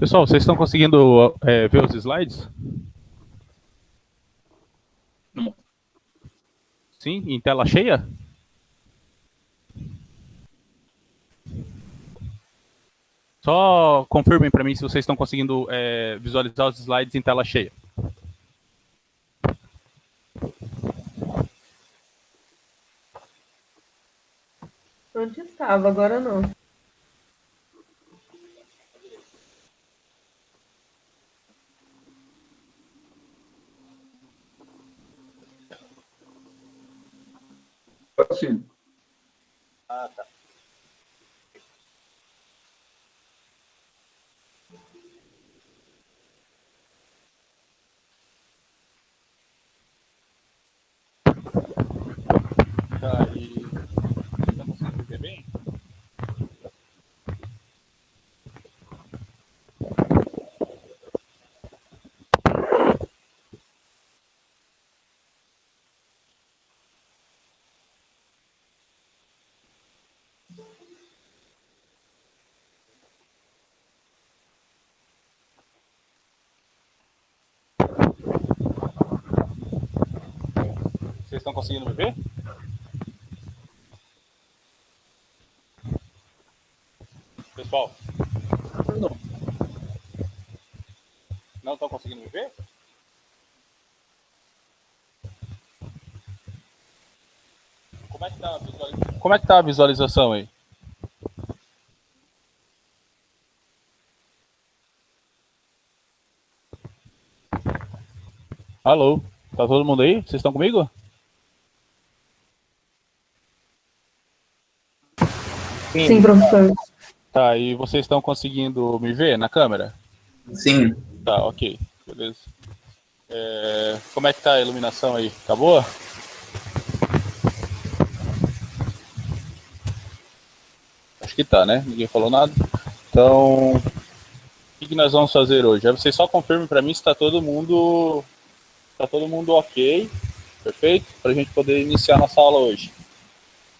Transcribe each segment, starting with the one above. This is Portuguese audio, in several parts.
Pessoal, vocês estão conseguindo ver os slides? Não. Sim, em tela cheia? Só confirmem para mim se vocês estão conseguindo visualizar os slides em tela cheia. Antes estava, agora não. Sim. Ah, tá. Tá, e vocês estão conseguindo ver bem? Vocês estão conseguindo me ver? Pessoal, Não. não estão conseguindo me ver? Como é que tá a visualização aí? Alô? Tá todo mundo aí? Vocês estão comigo? Sim, professor. Tá, e vocês estão conseguindo me ver na câmera? Sim. Tá, ok. Beleza. Como é que tá a iluminação aí? Tá boa? Acho que tá, né? Ninguém falou nada. Então, o que nós vamos fazer hoje? Aí vocês só confirmem para mim se tá todo mundo ok, perfeito? Pra gente poder iniciar nossa aula hoje.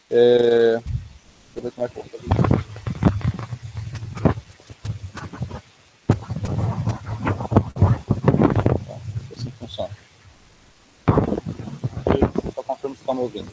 Deixa eu ver como é que eu vou fazer. Assim funciona. Só confirmo se estão me ouvindo.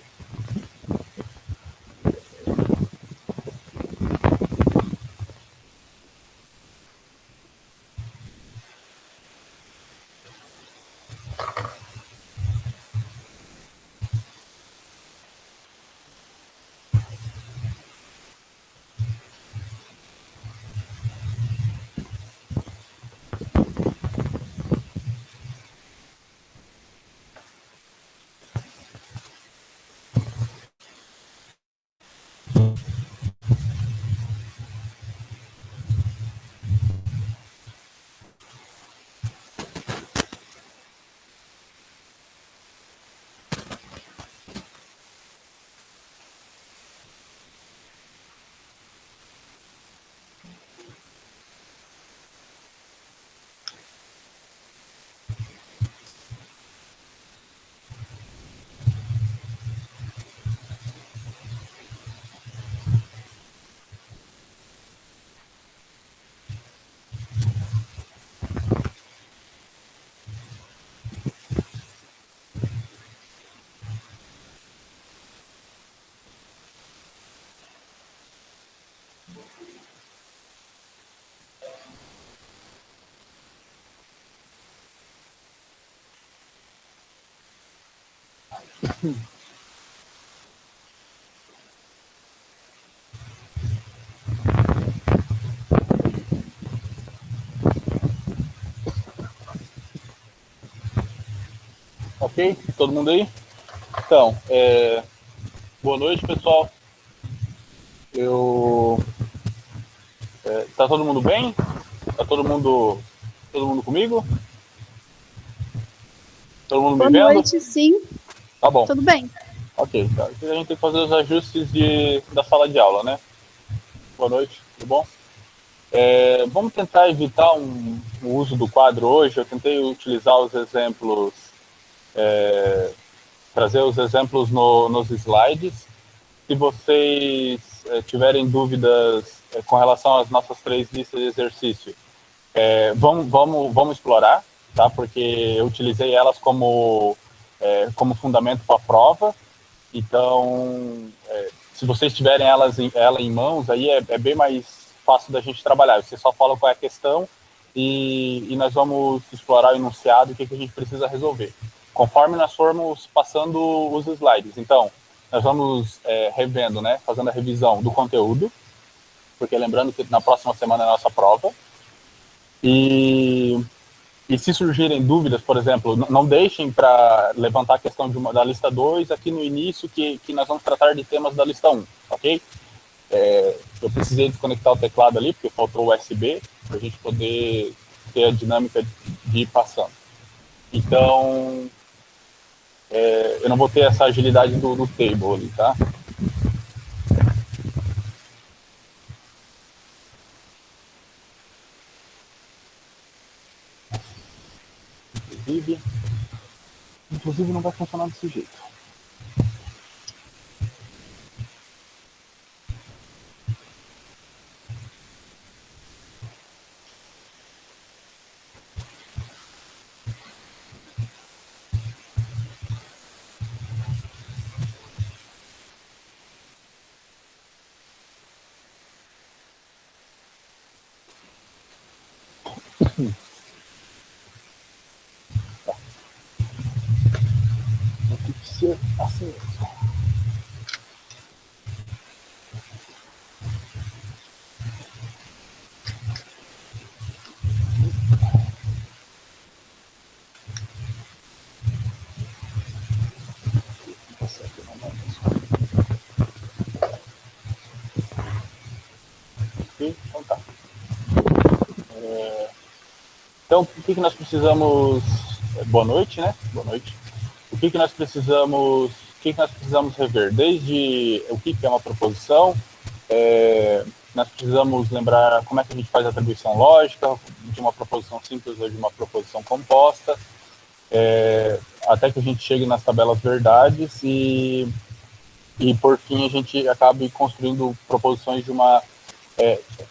Ok? Todo mundo aí? Então, boa noite, pessoal. Tá todo mundo bem? Tá todo mundo comigo? Todo mundo me Boa vendo? noite, sim. Tá bom. Tudo bem. Ok, tá. Então a gente tem que fazer os ajustes da sala de aula, né? Boa noite, tudo bom? Vamos tentar evitar o uso do quadro hoje. Eu tentei utilizar os exemplos, trazer os exemplos nos slides. Se vocês tiverem dúvidas com relação às nossas 3 listas de exercício, Vamos explorar, tá? Porque eu utilizei elas como fundamento para a prova. Então, se vocês tiverem ela em mãos, aí é bem mais fácil da gente trabalhar. Você só fala qual é a questão e nós vamos explorar o enunciado, o que a gente precisa resolver, conforme nós formos passando os slides. Então, nós vamos revendo, né, fazendo a revisão do conteúdo, porque lembrando que na próxima semana é a nossa prova. E se surgirem dúvidas, por exemplo, não deixem para levantar a questão da lista 2 aqui no início, que nós vamos tratar de temas da lista 1, ok? Eu precisei desconectar o teclado ali, porque faltou o USB, para a gente poder ter a dinâmica de ir passando. Então, eu não vou ter essa agilidade do table ali, tá? Inclusive não vai funcionar desse jeito. Tem que ser assim mesmo. Então tá. Então, o que nós precisamos... Boa noite, né? Boa noite. O que nós precisamos rever? Desde o que é uma proposição, nós precisamos lembrar como é que a gente faz a atribuição lógica, de uma proposição simples ou de uma proposição composta, até que a gente chegue nas tabelas verdades e por fim, a gente acabe construindo proposições de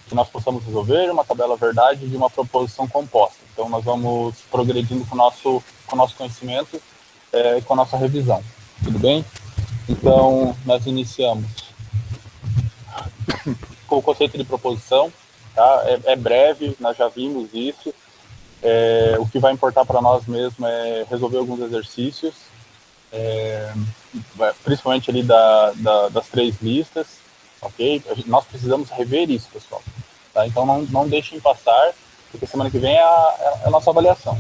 que nós possamos resolver, uma tabela verdade de uma proposição composta. Então, nós vamos progredindo com o nosso conhecimento e com a nossa revisão. Tudo bem? Então, nós iniciamos com o conceito de proposição. Tá? É breve, nós já vimos isso. O que vai importar para nós mesmo é resolver alguns exercícios, principalmente ali das 3 listas, ok? Nós precisamos rever isso, pessoal. Tá? Então não deixem passar, porque semana que vem é a nossa avaliação.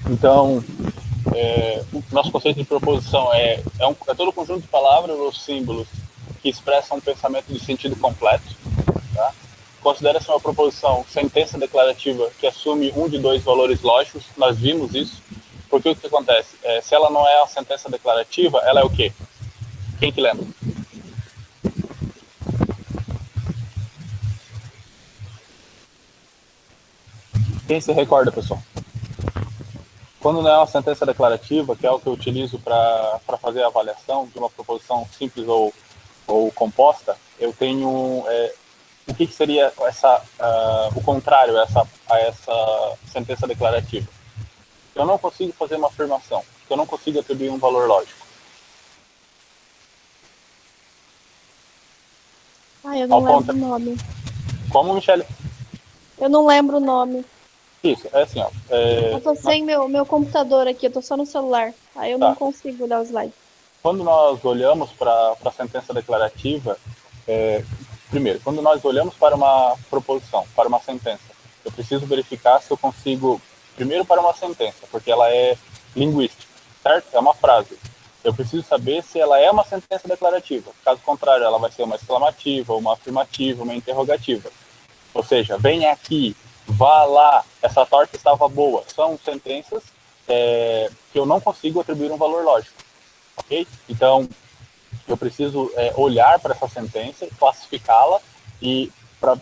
Então, o nosso conceito de proposição é todo o conjunto de palavras ou símbolos que expressam um pensamento de sentido completo. Tá? Considera-se uma proposição sentença declarativa que assume um de 2 valores lógicos. Nós vimos isso, porque o que acontece? Se ela não é uma sentença declarativa, ela é o quê? Quem que lembra? Quem se recorda, pessoal? Quando não é uma sentença declarativa, que é o que eu utilizo para fazer a avaliação de uma proposição simples ou composta, eu tenho o que seria o contrário a essa sentença declarativa. Eu não consigo fazer uma afirmação, eu não consigo atribuir um valor lógico. Eu não lembro o nome. Como, Michele? Eu não lembro o nome. Isso, é assim, ó. Eu tô sem meu computador aqui, eu tô só no celular. Aí eu não consigo olhar o slide. Quando nós olhamos para a sentença declarativa, primeiro, quando nós olhamos para uma proposição, para uma sentença, eu preciso verificar se eu consigo, primeiro para uma sentença, porque ela é linguística, certo? É uma frase. Eu preciso saber se ela é uma sentença declarativa. Caso contrário, ela vai ser uma exclamativa, uma afirmativa, uma interrogativa. Ou seja, venha aqui, vá lá, essa torta estava boa. São sentenças que eu não consigo atribuir um valor lógico. Ok? Então, eu preciso olhar para essa sentença, classificá-la e para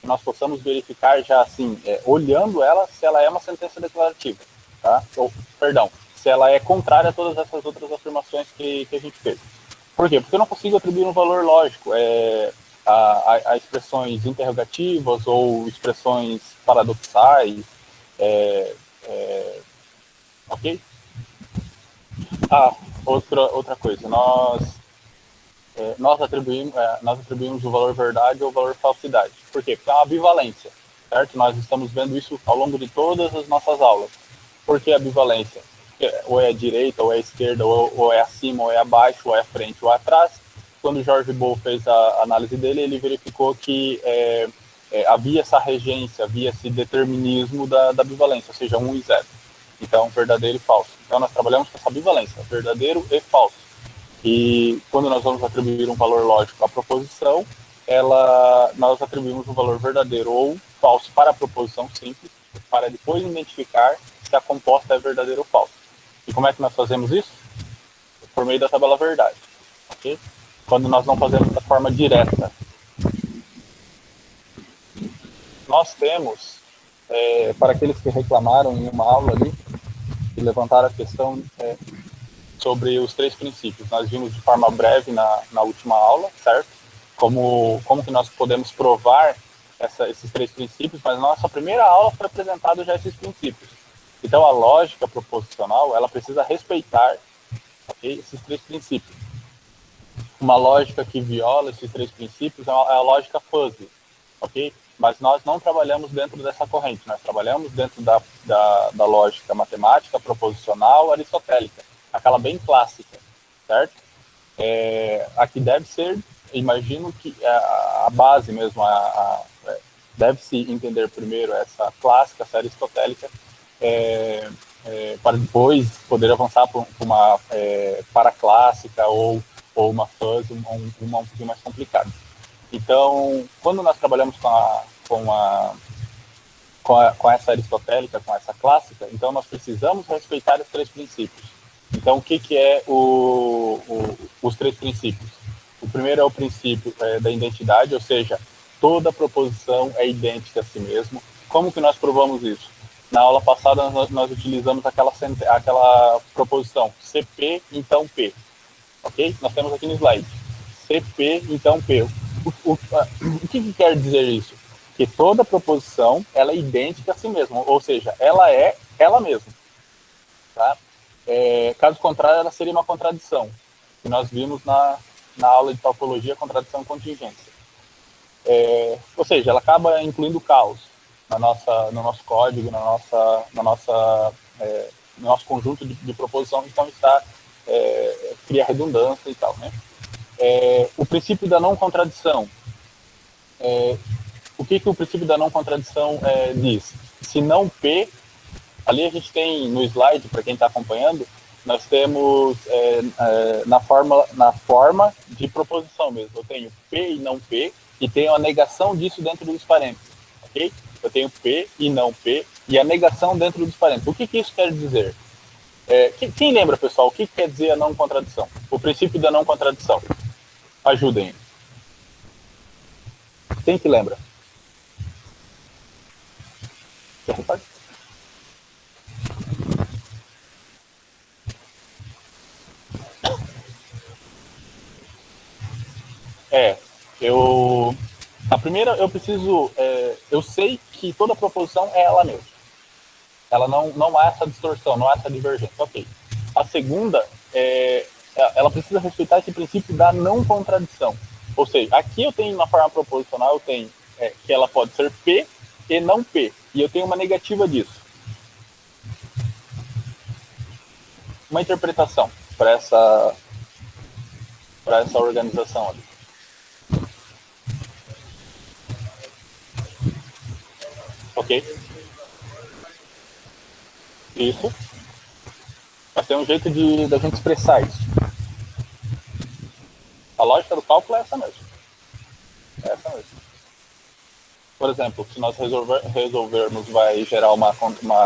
que nós possamos verificar já assim, olhando ela, se ela é uma sentença declarativa, tá? Ou, perdão, se ela é contrária a todas essas outras afirmações que a gente fez. Por quê? Porque eu não consigo atribuir um valor lógico a expressões interrogativas ou expressões paradoxais, ok? Outra coisa, nós atribuímos o valor verdade ou o valor falsidade. Por quê? Porque é uma bivalência, certo? Nós estamos vendo isso ao longo de todas as nossas aulas. Por que a bivalência? Ou é a direita, ou é a esquerda, ou é acima, ou é abaixo, ou é à frente, ou atrás. Quando o George Boole fez a análise dele, ele verificou que havia essa regência, havia esse determinismo da bivalência, ou seja, 1 e 0. Então, verdadeiro e falso. Então, nós trabalhamos com essa bivalência, verdadeiro e falso. E quando nós vamos atribuir um valor lógico à proposição, nós atribuímos um valor verdadeiro ou falso para a proposição simples, para depois identificar se a composta é verdadeira ou falsa. E como é que nós fazemos isso? Por meio da tabela verdade. Okay? Quando nós não fazemos da forma direta. Nós temos, para aqueles que reclamaram em uma aula ali, e levantaram a questão sobre os 3 princípios. Nós vimos de forma breve na última aula, certo? Como que nós podemos provar esses 3 princípios, mas na nossa primeira aula foi apresentado já esses princípios. Então, a lógica proposicional, ela precisa respeitar, okay, esses 3 princípios. Uma lógica que viola esses 3 princípios é a lógica fuzzy, ok? Mas nós não trabalhamos dentro dessa corrente, nós trabalhamos dentro da lógica matemática, proposicional, aristotélica, aquela bem clássica, certo? A que deve ser, imagino que a base mesmo, deve-se entender primeiro essa clássica, essa aristotélica, para depois poder avançar para uma paraclássica ou uma fuzzy, uma um pouquinho mais complicada. Então, quando nós trabalhamos com essa aristotélica, com essa clássica, então nós precisamos respeitar os 3 princípios. Então, o que é os 3 princípios? O primeiro é o princípio da identidade, ou seja, toda proposição é idêntica a si mesmo. Como que nós provamos isso? Na aula passada, nós utilizamos aquela proposição, CP, então P. Ok? Nós temos aqui no slide. CP, então P. O que quer dizer isso? Que toda proposição ela é idêntica a si mesma, ou seja, ela é ela mesma. Tá? Caso contrário, ela seria uma contradição, que nós vimos na aula de topologia, contradição e contingência. Ou seja, ela acaba incluindo caos no nosso código, no nosso conjunto de proposição, então cria redundância e tal, né? O princípio da não contradição. O que o princípio da não contradição diz? Se não P, ali a gente tem no slide, para quem está acompanhando, nós temos na forma de proposição mesmo. Eu tenho P e não P, e tenho a negação disso dentro dos parênteses. Ok? Eu tenho P e não P, e a negação dentro dos parênteses. O que isso quer dizer? Quem lembra, pessoal, o que quer dizer a não contradição? O princípio da não contradição. Ajudem. Quem que lembra? A primeira, eu sei que toda proposição é ela mesma. Ela não há essa distorção, não há essa divergência. Ok. A segunda, ela precisa respeitar esse princípio da não contradição. Ou seja, aqui eu tenho uma forma proposicional, eu tenho que ela pode ser P e não P. E eu tenho uma negativa disso. Uma interpretação para essa organização ali. Ok? Isso. Mas tem um jeito da gente expressar isso. A lógica do cálculo é essa mesmo. Por exemplo, se nós resolvermos, vai gerar uma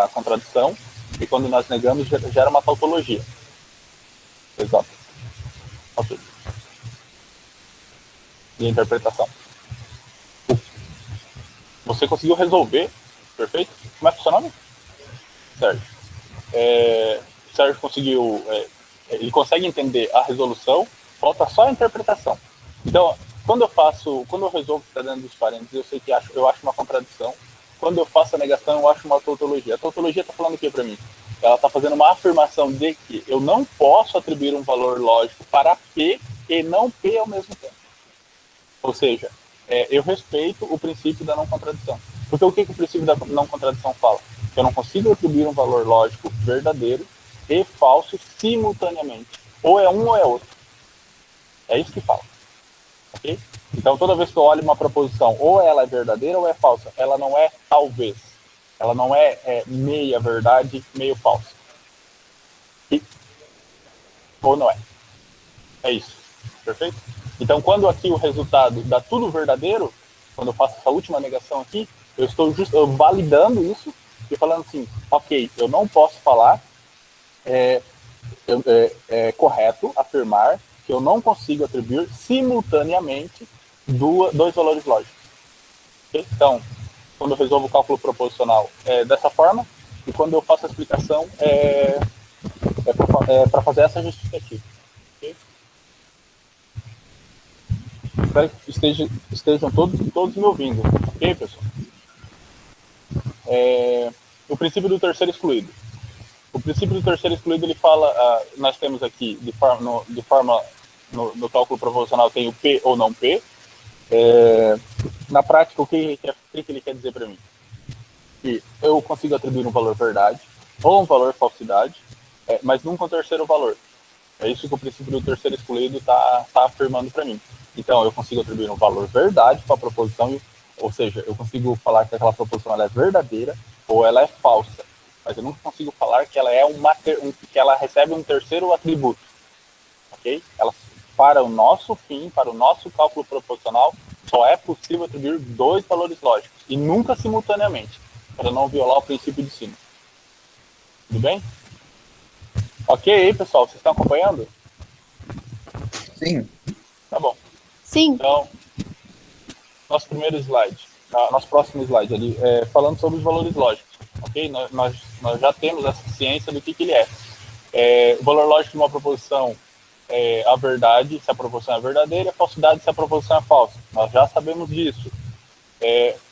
contradição, e quando nós negamos, gera uma tautologia. Exato. Ok. E a interpretação. você conseguiu resolver, perfeito? Como é que é o seu nome? Sérgio. O Sérgio conseguiu, ele consegue entender a resolução, falta só a interpretação. Então, quando eu resolvo que está dentro dos parênteses, eu sei que eu acho uma contradição. Quando eu faço a negação, eu acho uma tautologia. A tautologia está falando o que para mim? Ela está fazendo uma afirmação de que eu não posso atribuir um valor lógico para P e não P ao mesmo tempo. Ou seja, eu respeito o princípio da não contradição. Porque o que o princípio da não contradição fala? Que eu não consigo atribuir um valor lógico verdadeiro e falso simultaneamente. Ou é um ou é outro. É isso que fala. Okay? Então, toda vez que eu olho uma proposição, ou ela é verdadeira ou é falsa. Ela não é talvez. Ela não é meia verdade, meio falsa. Ou não é. É isso. Perfeito? Então, quando aqui o resultado dá tudo verdadeiro, quando eu faço essa última negação aqui, eu estou validando isso e falando assim, ok, eu não posso falar, é correto afirmar que eu não consigo atribuir simultaneamente dois valores lógicos. Okay? Então, quando eu resolvo o cálculo proposicional dessa forma, e quando eu faço a explicação para fazer essa justificativa. Okay? Espero que estejam todos me ouvindo. Ok, pessoal? O princípio do terceiro excluído. O princípio do terceiro excluído, ele fala, nós temos aqui, no cálculo proposicional, tem o P ou não P. Na prática, o que ele quer dizer para mim? Que eu consigo atribuir um valor verdade ou um valor falsidade, mas nunca um terceiro valor. É isso que o princípio do terceiro excluído está afirmando para mim. Então, eu consigo atribuir um valor verdade para a proposição, ou seja, eu consigo falar que aquela proposição ela é verdadeira ou ela é falsa, mas eu nunca consigo falar que ela que ela recebe um terceiro atributo. Ok? Para o nosso fim, para o nosso cálculo proposicional, só é possível atribuir dois valores lógicos e nunca simultaneamente, para não violar o princípio de cima. Tudo bem? Ok, pessoal, vocês estão acompanhando? Sim. Tá bom. Sim. Então, nosso primeiro slide, nosso próximo slide ali, falando sobre os valores lógicos. Ok? Nós já temos essa ciência do que ele é. O valor lógico de uma proposição é a verdade, se a proposição é verdadeira, e a falsidade, se a proposição é falsa. Nós já sabemos disso.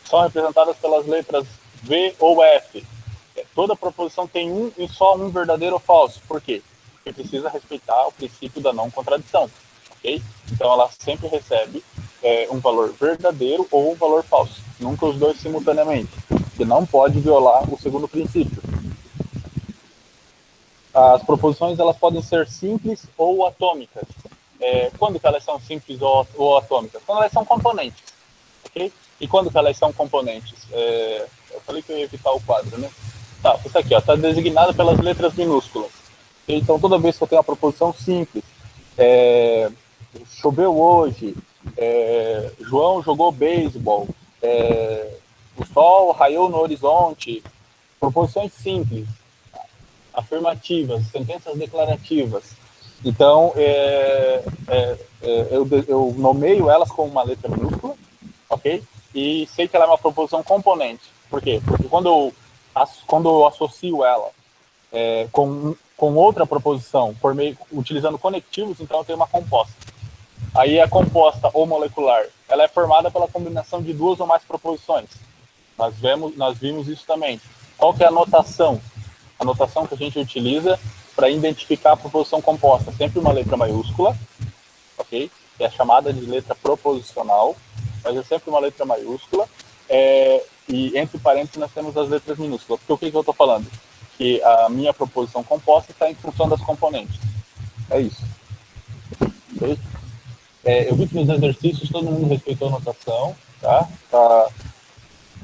São representadas pelas letras V ou F. Toda proposição tem um e só um verdadeiro ou falso. Por quê? Porque precisa respeitar o princípio da não contradição. Okay? Então, ela sempre recebe um valor verdadeiro ou um valor falso. Nunca os dois simultaneamente. Que não pode violar o segundo princípio. As proposições elas podem ser simples ou atômicas. Quando que elas são simples ou atômicas? Quando elas são componentes. Okay? E quando que elas são componentes? Eu falei que eu ia evitar o quadro, né? Tá, isso aqui está designado pelas letras minúsculas. Então, toda vez que eu tenho uma proposição simples, choveu hoje, João jogou beisebol, o sol raiou no horizonte, proposições simples, afirmativas, sentenças declarativas. Então, eu nomeio elas com uma letra minúscula, ok? E sei que ela é uma proposição componente. Por quê? Porque quando eu associo ela com outra proposição, utilizando conectivos, então eu tenho uma composta. Aí a composta ou molecular, ela é formada pela combinação de duas ou mais proposições. Nós vimos isso também. Qual que é a notação? A notação que a gente utiliza para identificar a proposição composta. Sempre uma letra maiúscula, ok? Que é chamada de letra proposicional, mas é sempre uma letra maiúscula. E entre parênteses nós temos as letras minúsculas. Porque o que eu estou falando? Que a minha proposição composta está em função das componentes. É isso. Okay? Eu vi que nos exercícios todo mundo respeitou a notação, tá?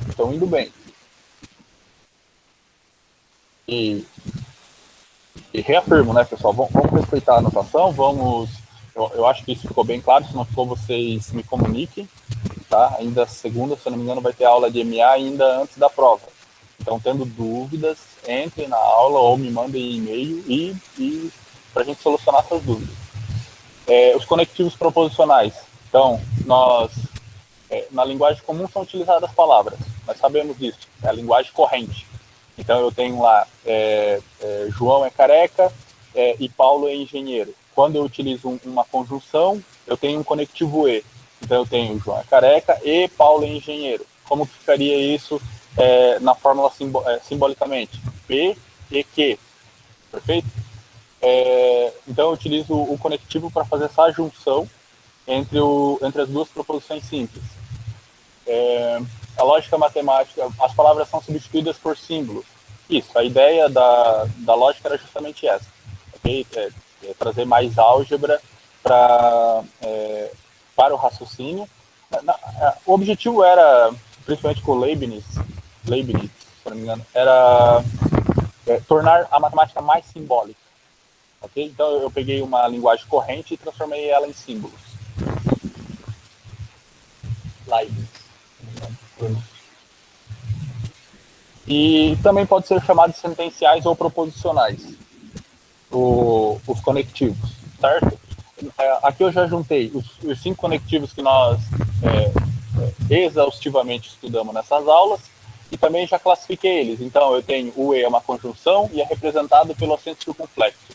Estão indo bem. E reafirmo, né, pessoal? Vamos respeitar a anotação, eu acho que isso ficou bem claro. Se não ficou, vocês me comuniquem, tá? Ainda segunda, se eu não me engano, vai ter aula de MA ainda antes da prova. Então, tendo dúvidas, entrem na aula ou me mandem e-mail e para a gente solucionar essas dúvidas. Os conectivos proposicionais. Então, na linguagem comum são utilizadas palavras. nós sabemos disso, é a linguagem corrente. Então eu tenho lá, João é careca e Paulo é engenheiro. Quando eu utilizo uma conjunção, eu tenho um conectivo E. Então eu tenho João é careca e Paulo é engenheiro. Como que ficaria isso na fórmula simbolicamente? P e Q, perfeito? Então eu utilizo o conectivo para fazer essa junção entre as duas proposições simples. A lógica matemática, as palavras são substituídas por símbolos. Isso, a ideia da lógica era justamente essa. Okay? Trazer mais álgebra para o raciocínio. O objetivo era, principalmente com Leibniz, se não me engano, era tornar a matemática mais simbólica. Okay? Então eu peguei uma linguagem corrente e transformei ela em símbolos. Leibniz. E também pode ser chamado de sentenciais ou proposicionais, os conectivos, certo? Aqui eu já juntei os 5 conectivos que nós exaustivamente estudamos nessas aulas e também já classifiquei eles. Então eu tenho o E é uma conjunção e é representado pelo acento circunflexo.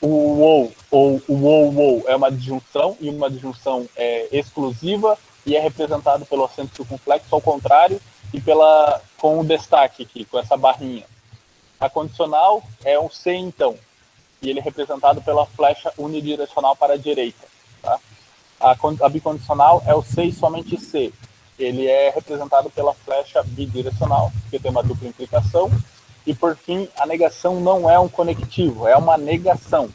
O OU ou o OU é uma disjunção e uma disjunção exclusiva e é representado pelo acento circunflexo ao contrário e com o destaque aqui, com essa barrinha. A condicional é um C então, e ele é representado pela flecha unidirecional para a direita. Tá? A bicondicional é o C e somente C. Ele é representado pela flecha bidirecional, que tem uma dupla implicação. E, por fim, a negação não é um conectivo, é uma negação,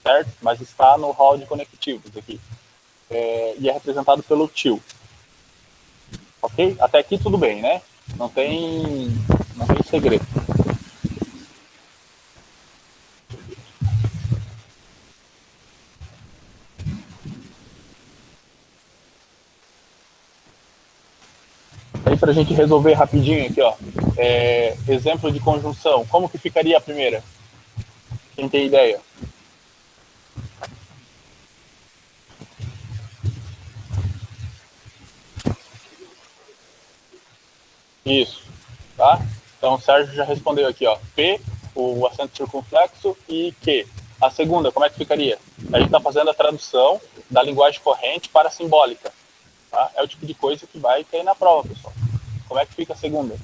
certo? Mas está no hall de conectivos aqui. E é representado pelo til. Ok? Até aqui tudo bem, né? Não tem segredo. Aí para a gente resolver rapidinho aqui, ó, exemplo de conjunção. Como que ficaria a primeira? Quem tem ideia? Isso, tá? Então o Sérgio já respondeu aqui, ó. P, o acento circunflexo e Q. A segunda, como é que ficaria? A gente está fazendo a tradução da linguagem corrente para a simbólica. Tá? É o tipo de coisa que vai cair na prova, pessoal. Como é que fica a segunda?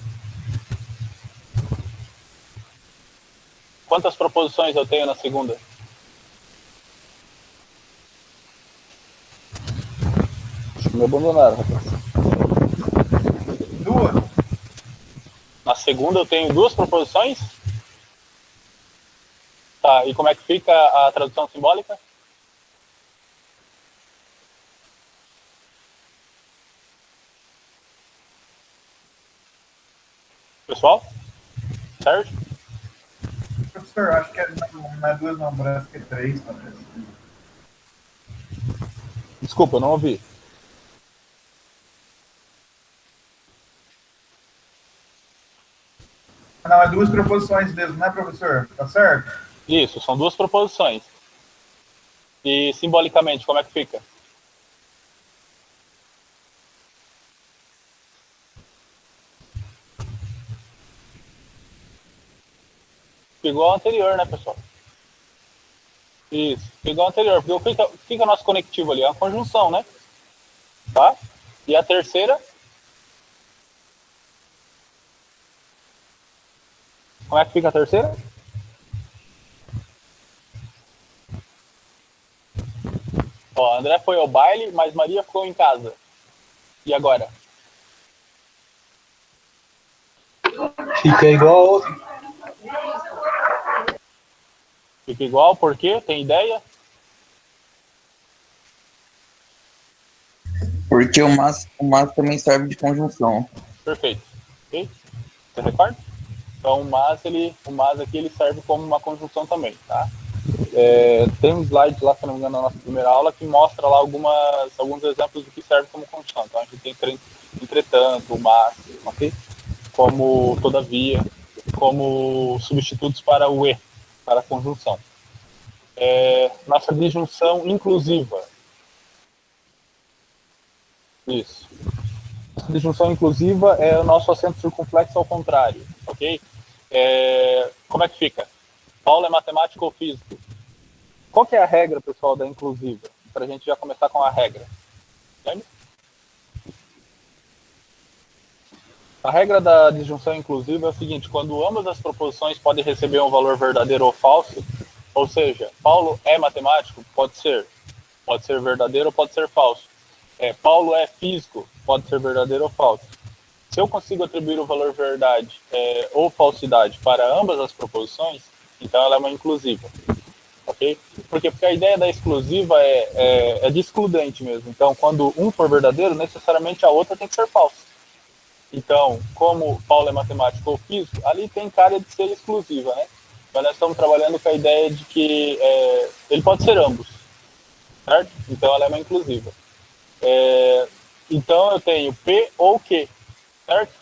Quantas proposições eu tenho na segunda? Acho que me abandonaram, rapaz. 2. Na segunda eu tenho 2 proposições? Tá, e como é que fica a tradução simbólica? Pessoal? Sérgio? Professor, acho que não é 2 não, parece que é 3, talvez. Desculpa, eu não ouvi. Não, é 2 proposições mesmo, né, professor? Tá certo? Isso, são 2 proposições. E simbolicamente, como é que fica? Igual ao anterior, né, pessoal? Isso, igual ao anterior. Porque o que é o nosso conectivo ali? É uma conjunção, né? Tá? E a terceira? Como é que fica a terceira? Ó, André foi ao baile, mas Maria ficou em casa. E agora? Fica igual a outra. Fica igual, por quê? Tem ideia? Porque o mas também serve de conjunção. Perfeito. Ok? Você recorda? Então o mas aqui ele serve como uma conjunção também, tá? Tem um slide lá, se não me engano, na nossa primeira aula, que mostra lá alguns exemplos do que serve como conjunção. Então a gente tem entretanto, mas, ok? Como todavia, como substitutos para o e, para a conjunção. Nossa disjunção inclusiva. Isso. disjunção inclusiva é o nosso acento circunflexo ao contrário, ok? Como é que fica? Paulo é matemático ou físico? Qual que é a regra, pessoal, da inclusiva? Para a gente já começar com a regra. Lembra? A regra da disjunção inclusiva é o seguinte: quando ambas as proposições podem receber um valor verdadeiro ou falso, ou seja, Paulo é matemático, pode ser verdadeiro ou pode ser falso. Paulo é físico, pode ser verdadeiro ou falso. Se eu consigo atribuir o valor verdade ou falsidade para ambas as proposições, então ela é uma inclusiva. Ok? Porque a ideia da exclusiva é de excludente mesmo. Então, quando um for verdadeiro, necessariamente a outra tem que ser falsa. Então, como Paulo é matemático ou físico, ali tem cara de ser exclusiva, né? Mas nós estamos trabalhando com a ideia de que ele pode ser ambos, certo? Então, ela é uma inclusiva. Então, eu tenho P ou Q, certo?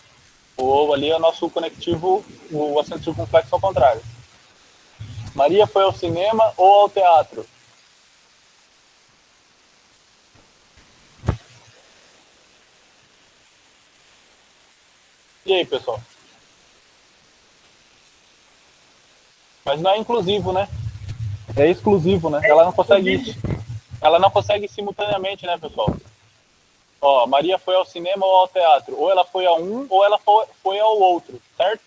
O ou ali é o nosso conectivo, o acento circunflexo ao contrário. Maria foi ao cinema ou ao teatro? E aí, pessoal? Mas não é inclusivo, né? É exclusivo, né? Ela não consegue isso. Ela não consegue simultaneamente, né, pessoal? Ó, Maria foi ao cinema ou ao teatro. Ou ela foi a um, ou ela foi ao outro, certo?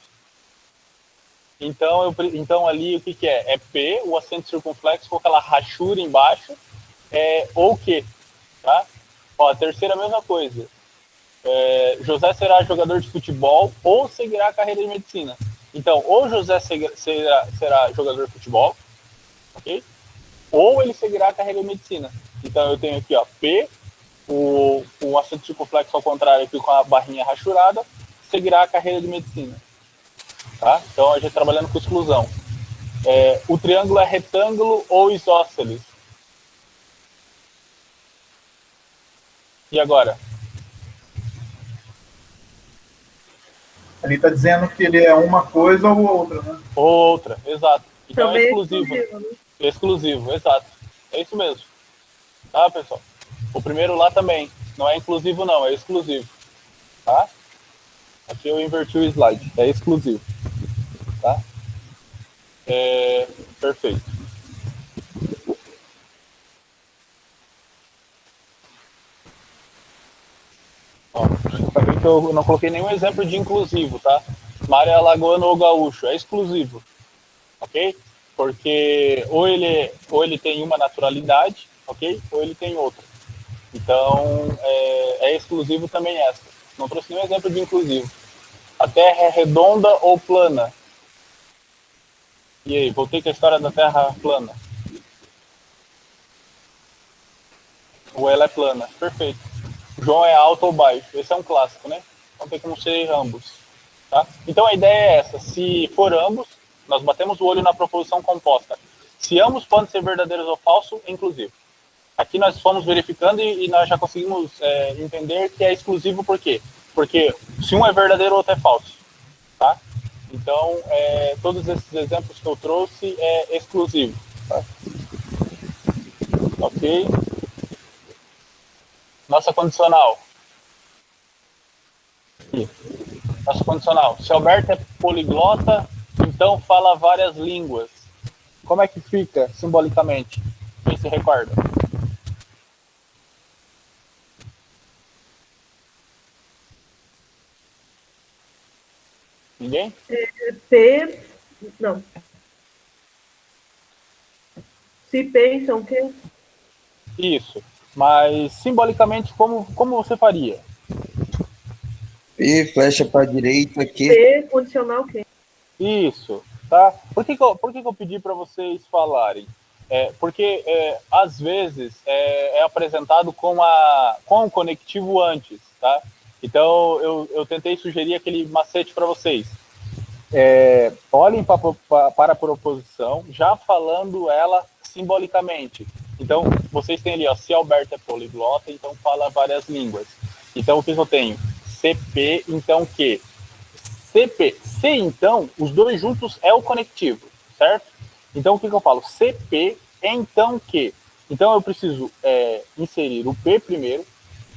Então ali o que é? É P, o acento circunflexo com aquela rachura embaixo, ou Q, tá? Ó, a terceira, a mesma coisa. José será jogador de futebol ou seguirá a carreira de medicina. Então, ou José será jogador de futebol, ok? Ou ele seguirá a carreira de medicina. Então, eu tenho aqui, ó, P, o acento circunflexo ao contrário aqui com a barrinha rachurada, seguirá a carreira de medicina. Tá? Então, a gente trabalhando com exclusão. O triângulo é retângulo ou isósceles? E agora? Ele está dizendo que ele é uma coisa ou outra, né? Ou outra, exato. Então Também é exclusivo. né? Exclusivo, exato. É isso mesmo. Tá, pessoal? O primeiro lá também. Não é inclusivo, não. É exclusivo. Tá? Aqui eu inverti o slide. É exclusivo. Tá? Perfeito. Ó, sabe que eu não coloquei nenhum exemplo de inclusivo, tá? Maria Alagoano ou Gaúcho. É exclusivo. Ok? Porque ou ele tem uma naturalidade, ok? Ou ele tem outra. Então, é exclusivo também essa. Não trouxe nenhum exemplo de inclusivo. A Terra é redonda ou plana? E aí, voltei com a história da Terra plana. Ou ela é plana? Perfeito. João é alto ou baixo? Esse é um clássico, né? Então tem como ser ambos. Tá? Então a ideia é essa. Se for ambos, nós batemos o olho na proposição composta. Se ambos podem ser verdadeiros ou falsos, inclusive. Aqui nós fomos verificando e nós já conseguimos entender que é exclusivo por quê? Porque se um é verdadeiro, o outro é falso. Tá? Então, todos esses exemplos que eu trouxe é exclusivo. Tá? Ok? Nossa condicional. Aqui. Nossa condicional. Se Alberto é poliglota, então fala várias línguas. Como é que fica simbolicamente? Quem se recorda? Ninguém? P. Não. Se pensam que. Isso. Mas simbolicamente, como você faria? P, flecha para a direita, Q. P, condicional que. Isso. Tá? Por que eu pedi para vocês falarem? Porque às vezes é apresentado com o conectivo antes, tá? Então eu tentei sugerir aquele macete para vocês. Olhem para a proposição, já falando ela simbolicamente. Então vocês têm ali, ó, se Alberto é poliglota, então fala várias línguas. Então o que eu tenho? CP, então Q. CP, C então, os dois juntos é o conectivo, certo? Então o que eu falo? CP, então Q. Então eu preciso inserir o P primeiro,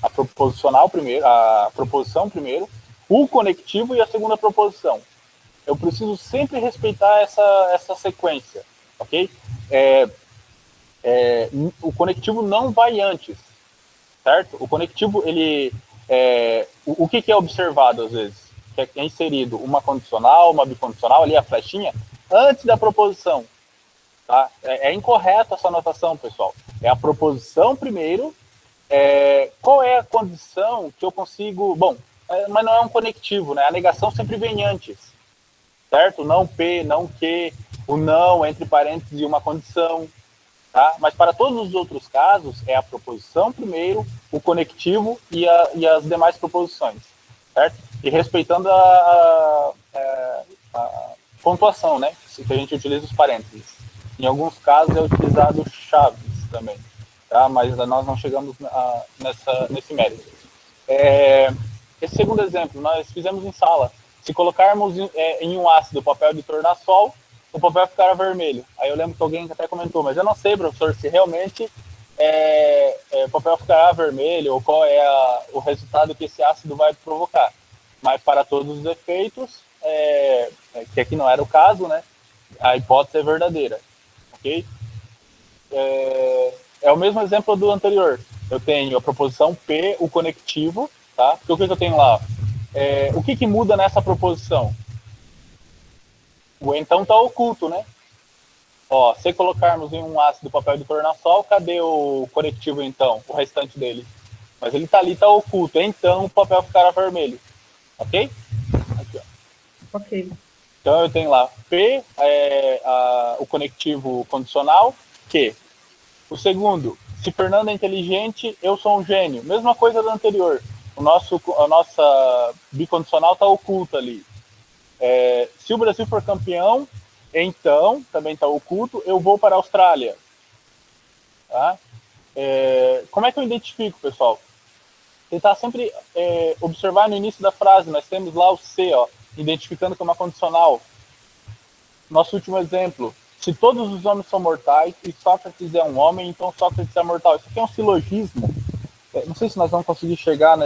a proposicional primeiro, a proposição primeiro, o conectivo e a segunda proposição. Eu preciso sempre respeitar essa sequência, ok? O conectivo não vai antes, certo? O conectivo, ele... o que é observado, às vezes? Que é inserido uma condicional, uma bicondicional, ali a flechinha, antes da proposição. Tá? É incorreta essa anotação, pessoal. É a proposição primeiro. Qual é a condição que eu consigo... Bom, mas não é um conectivo, né? A negação sempre vem antes, certo? Não P, não que, o não entre parênteses e uma condição. Tá? Mas para todos os outros casos, é a proposição primeiro, o conectivo e as demais proposições, certo? E respeitando a pontuação, né? Que a gente utiliza os parênteses. Em alguns casos é utilizado chaves também, tá? Mas nós não chegamos nesse mérito. Esse segundo exemplo, nós fizemos em sala. Se colocarmos em um ácido o papel de tornassol, o papel ficará vermelho. Aí eu lembro que alguém até comentou, mas eu não sei, professor, se realmente o papel ficará vermelho ou qual é o resultado que esse ácido vai provocar. Mas para todos os efeitos, que aqui não era o caso, né? A hipótese é verdadeira. Ok? É o mesmo exemplo do anterior. Eu tenho a proposição P, o conectivo, tá? Porque o que eu tenho lá? O que muda nessa proposição? O então está oculto, né? Ó, se colocarmos em um ácido papel de tornassol, cadê o conectivo então? O restante dele? Mas ele está ali, está oculto. Então o papel ficará vermelho. Ok? Aqui, ó. Ok. Então eu tenho lá P, o conectivo condicional, Q. O segundo, se Fernando é inteligente, eu sou um gênio. Mesma coisa do anterior. A nossa bicondicional está oculta ali. Se o Brasil for campeão, então, também está oculto, eu vou para a Austrália. Tá? Como é que eu identifico, pessoal? Tentar sempre observar no início da frase. Nós temos lá o C, ó, identificando como uma condicional. Nosso último exemplo. Se todos os homens são mortais e Sócrates é um homem, então Sócrates é mortal. Isso aqui é um silogismo. Não sei se nós vamos conseguir chegar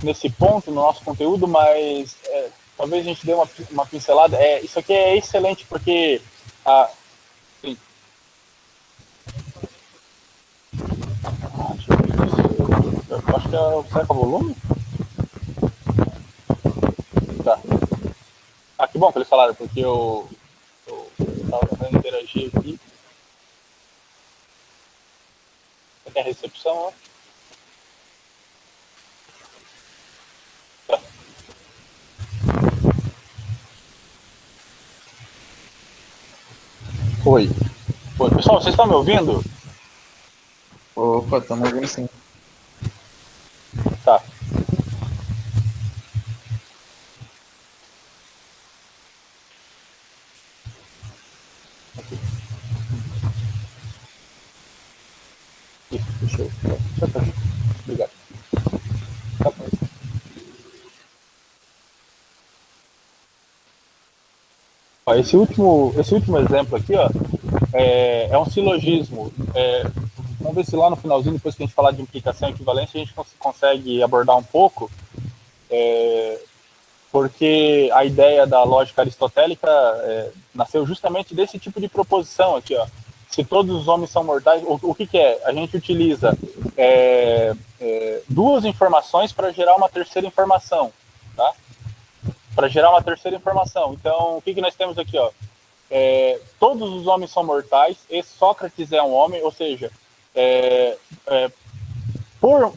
nesse ponto no nosso conteúdo, mas talvez a gente dê uma pincelada. Isso aqui é excelente porque... sim. Eu acho que é o seca volume. Tá. Que bom que eles falaram, porque eu estava tentando interagir aqui. Tem a recepção, ó. Tá. Oi, pessoal, vocês estão me ouvindo? Opa, estamos ouvindo sim. Tá. Deixa eu... Obrigado. Tá bom. Ó, esse último exemplo aqui, ó, é um silogismo. Vamos ver se lá no finalzinho, depois que a gente falar de implicação e equivalência, a gente consegue abordar um pouco, porque a ideia da lógica aristotélica nasceu justamente desse tipo de proposição aqui, ó. Se todos os homens são mortais, o que é? A gente utiliza duas informações para gerar uma terceira informação, tá? Para gerar uma terceira informação. Então, o que nós temos aqui, ó? Todos os homens são mortais e Sócrates é um homem, ou seja, por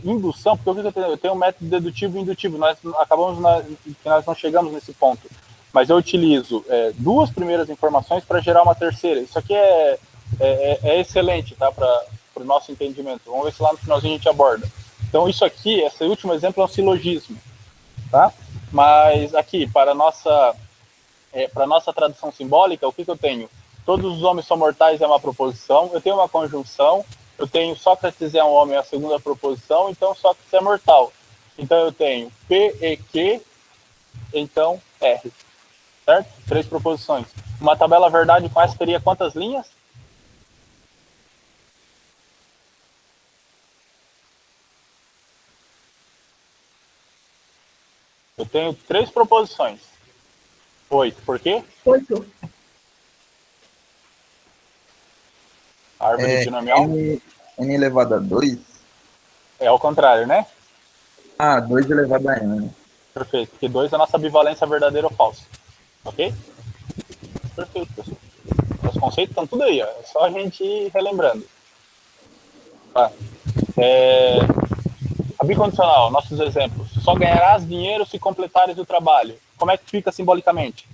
indução, porque eu tenho um método dedutivo e indutivo, nós não chegamos nesse ponto, mas eu utilizo duas primeiras informações para gerar uma terceira. Isso aqui é excelente, tá, para o nosso entendimento. Vamos ver se lá no finalzinho a gente aborda. Então isso aqui, esse último exemplo é um silogismo, tá? Mas aqui, para a nossa tradução simbólica, o que eu tenho? Todos os homens são mortais é uma proposição, eu tenho uma conjunção, eu tenho Sócrates é um homem, a segunda proposição, então Sócrates é mortal. Então eu tenho P e Q, então R. Certo? 3 proposições. Uma tabela verdade com essa teria quantas linhas? Eu tenho 3 proposições. 8. Por quê? 8. Árvore binomial N elevado a 2? é ao contrário, né? Ah, 2 elevado a N, né? Perfeito. Porque 2 é a nossa bivalência verdadeira ou falsa. Ok? Perfeito, pessoal. Os conceitos estão tudo aí, ó. É só a gente ir relembrando. Tá. A bicondicional, nossos exemplos. Só ganharás dinheiro se completares o trabalho. Como é que fica simbolicamente?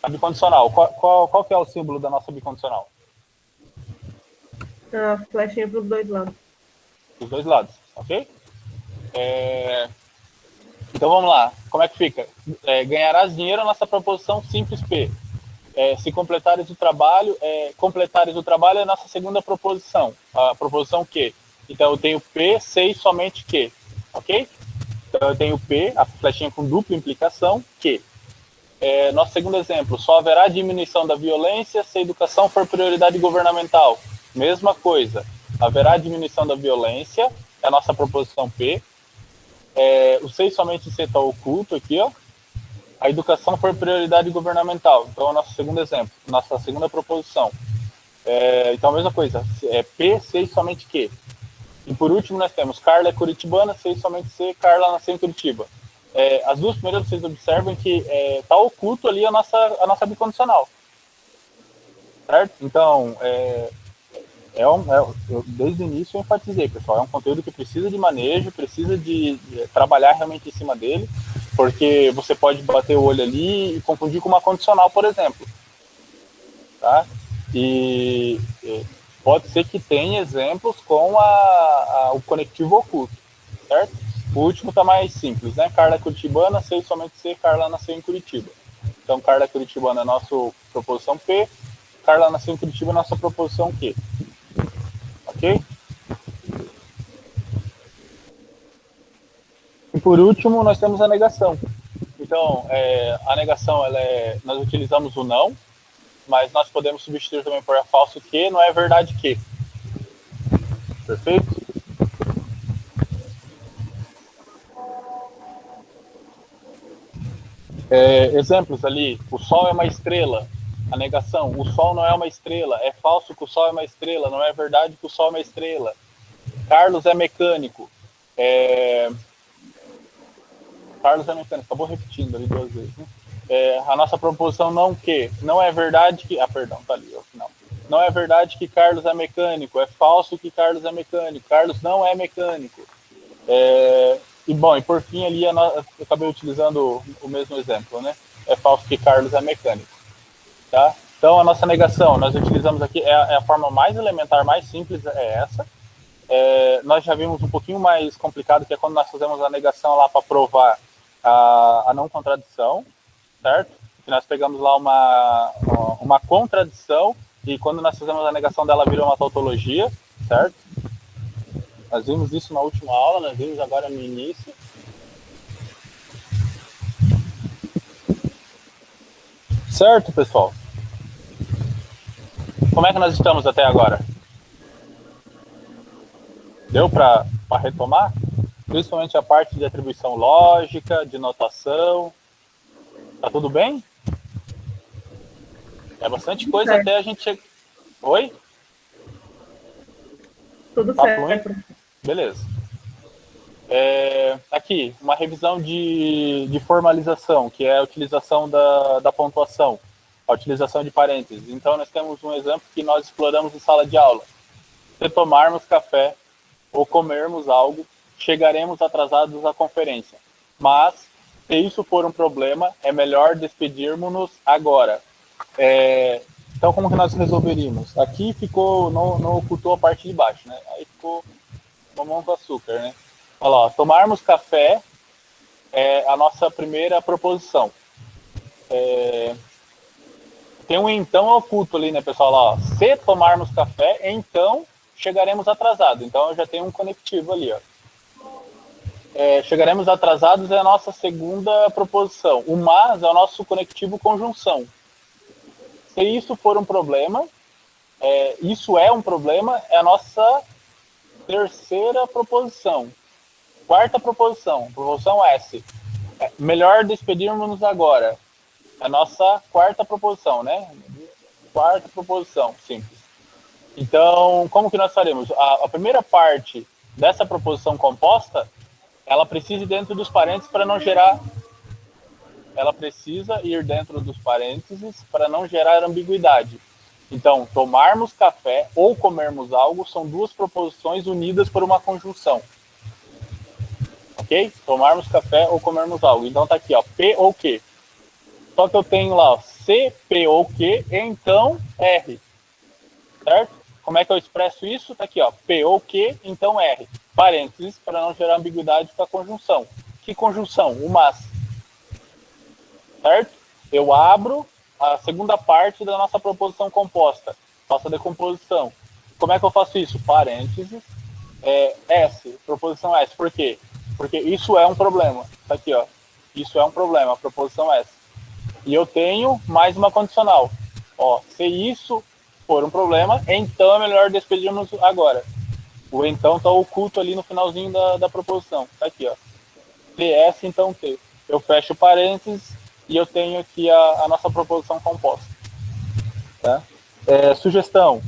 A bicondicional. Qual que é o símbolo da nossa bicondicional? A flechinha para os 2 lados. Os 2 lados, ok? Então vamos lá. Como é que fica? Ganharás dinheiro, nossa proposição simples P. Se completares o trabalho, completares o trabalho é a nossa segunda proposição. A proposição Q. Então eu tenho P, sei somente Q. Ok? Então eu tenho P, a flechinha com dupla implicação, Q. Nosso segundo exemplo, só haverá diminuição da violência se a educação for prioridade governamental. Mesma coisa, haverá diminuição da violência, é a nossa proposição P. O sei somente C está oculto aqui, ó. A educação for prioridade governamental. Então, é o nosso segundo exemplo, nossa segunda proposição. Então, a mesma coisa, P, sei somente Q. E por último, nós temos Carla é curitibana, sei somente C, Carla nasceu em Curitiba. As duas primeiras vocês observam que está oculto ali a nossa bicondicional. Certo? Então, desde o início eu enfatizei, pessoal, é um conteúdo que precisa de manejo, precisa de trabalhar realmente em cima dele, porque você pode bater o olho ali e confundir com uma condicional, por exemplo. Tá? E pode ser que tenha exemplos com o conectivo oculto, certo? O último está mais simples, né? Carla é curitibana, sei somente C, Carla nasceu em Curitiba. Então, Carla é curitibana é nossa proposição P, Carla nasceu em Curitiba é nossa proposição Q. Ok? E por último, nós temos a negação. Então, a negação, nós utilizamos o não, mas nós podemos substituir também por falso que, não é verdade que. Perfeito? Exemplos ali, o Sol é uma estrela, a negação, o Sol não é uma estrela, é falso que o Sol é uma estrela, não é verdade que o Sol é uma estrela. Carlos é mecânico, Carlos é mecânico, acabou repetindo ali 2 vezes, né? A nossa proposição não é verdade que, perdão, tá ali, não é verdade que Carlos é mecânico, é falso que Carlos é mecânico, Carlos não é mecânico. E por fim ali eu acabei utilizando o mesmo exemplo, né? É falso que Carlos é mecânico, tá? Então a nossa negação, nós utilizamos aqui, é a forma mais elementar, mais simples, essa. Nós já vimos um pouquinho mais complicado, que é quando nós fazemos a negação lá para provar a não contradição, certo? Que nós pegamos lá uma contradição e quando nós fazemos a negação dela vira uma tautologia, certo? Nós vimos isso na última aula, nós vimos agora no início. Certo, pessoal? Como é que nós estamos até agora? Deu para retomar? Principalmente a parte de atribuição lógica, de notação. Tá tudo bem? É bastante coisa até a gente chegar. Oi? Tudo Tá certo. fluente? Beleza. Aqui, uma revisão de formalização, que é a utilização da pontuação, a utilização de parênteses. Então, nós temos um exemplo que nós exploramos em sala de aula. Se tomarmos café ou comermos algo, chegaremos atrasados à conferência. Mas, se isso for um problema, é melhor despedirmos-nos agora. Então, como que nós resolveríamos? Aqui ficou, não ocultou a parte de baixo, né? Aí ficou mamão com açúcar, né? Olha lá, tomarmos café é a nossa primeira proposição. Tem um então oculto ali, né, pessoal? Lá, ó. Se tomarmos café, então chegaremos atrasados. Então eu já tenho um conectivo ali, ó. Chegaremos atrasados é a nossa segunda proposição. O mas é o nosso conectivo conjunção. Se isso for um problema, isso é um problema, é a nossa terceira proposição. Quarta proposição S. Melhor despedirmos agora. A nossa quarta proposição, né? Quarta proposição, simples. Então, como que nós faremos? A primeira parte dessa proposição composta, ela precisa ir dentro dos parênteses para não gerar... Ela precisa ir dentro dos parênteses para não gerar ambiguidade. Então, tomarmos café ou comermos algo são duas proposições unidas por uma conjunção. Ok? Tomarmos café ou comermos algo. Então tá aqui, ó, P ou Q. Só que eu tenho lá, ó, C, P ou Q, então R. Certo? Como é que eu expresso isso? Tá aqui, ó, P ou Q, então R. Parênteses, para não gerar ambiguidade com a conjunção. Que conjunção? O mas. Certo? Eu abro a segunda parte da nossa proposição composta. Faço a decomposição. Como é que eu faço isso? Parênteses, S, proposição S. Por quê? Porque isso é um problema. Tá aqui, ó. Isso é um problema, a proposição S. E eu tenho mais uma condicional. Ó, se isso for um problema, então é melhor despedirmos agora. O então está oculto ali no finalzinho da proposição. Tá aqui, ó. TS, então T. Eu fecho parênteses e eu tenho aqui a nossa proposição composta. Tá? Sugestão.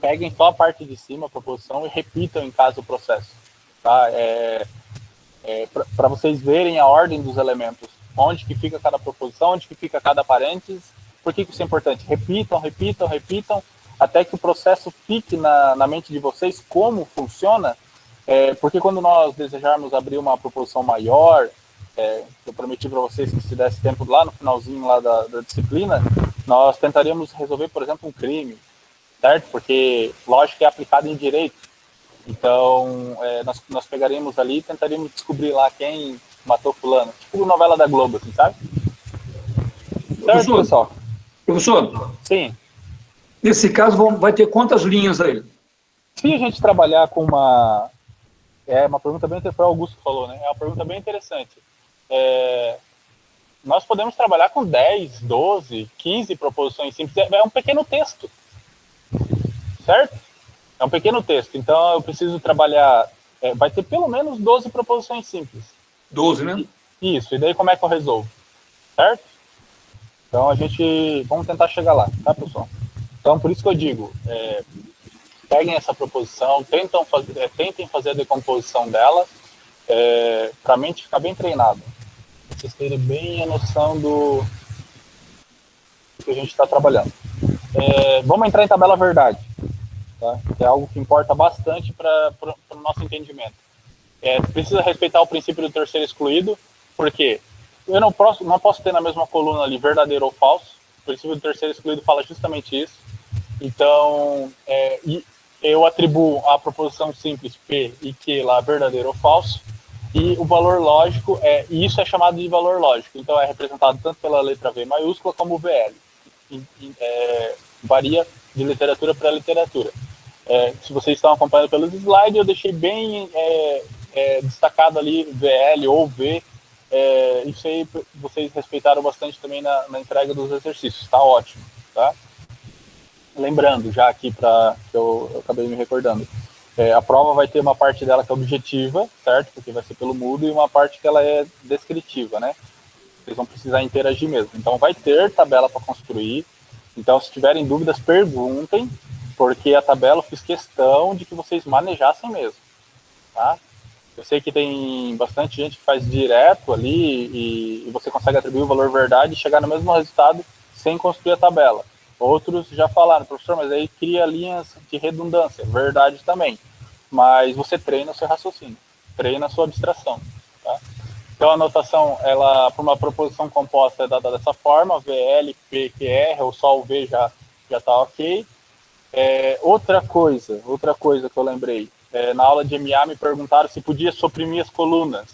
Peguem só a parte de cima, a proposição, e repitam em caso do processo. Tá? Para vocês verem a ordem dos elementos. Onde que fica cada proposição, onde que fica cada parênteses. Por que isso é importante? Repitam, repitam, repitam, até que o processo fique na mente de vocês como funciona. Porque quando nós desejarmos abrir uma proposição maior, eu prometi para vocês que se desse tempo lá no finalzinho lá da disciplina, nós tentaríamos resolver, por exemplo, um crime, certo? Porque lógica é aplicada em direito. Então, nós pegaríamos ali e tentaríamos descobrir lá quem matou fulano. Tipo novela da Globo, assim, sabe? Certo, pessoal? Professor, sim. Nesse caso vai ter quantas linhas aí? Se a gente trabalhar com uma... uma pergunta bem... Foi o Augusto que falou, né? É uma pergunta bem interessante. Nós podemos trabalhar com 10, 12, 15 proposições simples. É um pequeno texto. Certo? É um pequeno texto. Então, eu preciso trabalhar... vai ter pelo menos 12 proposições simples. 12, né? Isso. E daí, como é que eu resolvo? Certo? Então, vamos tentar chegar lá, tá, pessoal? Então, por isso que eu digo, peguem essa proposição, tentem fazer a decomposição dela, para a mente ficar bem treinada. Pra vocês terem bem a noção do que a gente está trabalhando. Vamos entrar em tabela verdade, tá? Que é algo que importa bastante para o nosso entendimento. Precisa respeitar o princípio do terceiro excluído, porque eu não posso ter na mesma coluna ali verdadeiro ou falso. O princípio do terceiro excluído fala justamente isso. Então, eu atribuo a proposição simples P e Q lá verdadeiro ou falso, e o valor lógico e isso é chamado de valor lógico. Então, é representado tanto pela letra V maiúscula como VL. Varia de literatura para literatura. Se vocês estão acompanhando pelos slides, eu deixei bem destacado ali VL ou V. Isso aí vocês respeitaram bastante também na entrega dos exercícios, tá ótimo, tá? Lembrando já aqui, que eu acabei me recordando, a prova vai ter uma parte dela que é objetiva, certo? Porque vai ser pelo mudo, e uma parte que ela é descritiva, né? Vocês vão precisar interagir mesmo. Então vai ter tabela para construir. Então, se tiverem dúvidas, perguntem, porque a tabela eu fiz questão de que vocês manejassem mesmo, tá? Eu sei que tem bastante gente que faz direto ali e você consegue atribuir o valor verdade e chegar no mesmo resultado sem construir a tabela. Outros já falaram, professor, mas aí cria linhas de redundância. Verdade também. Mas você treina o seu raciocínio, treina a sua abstração. Tá? Então, a anotação, ela, para uma proposição composta, é dada dessa forma, VL, P, Q, R, ou só o V já está ok. Outra coisa que eu lembrei, na aula de MA me perguntaram se podia suprimir as colunas,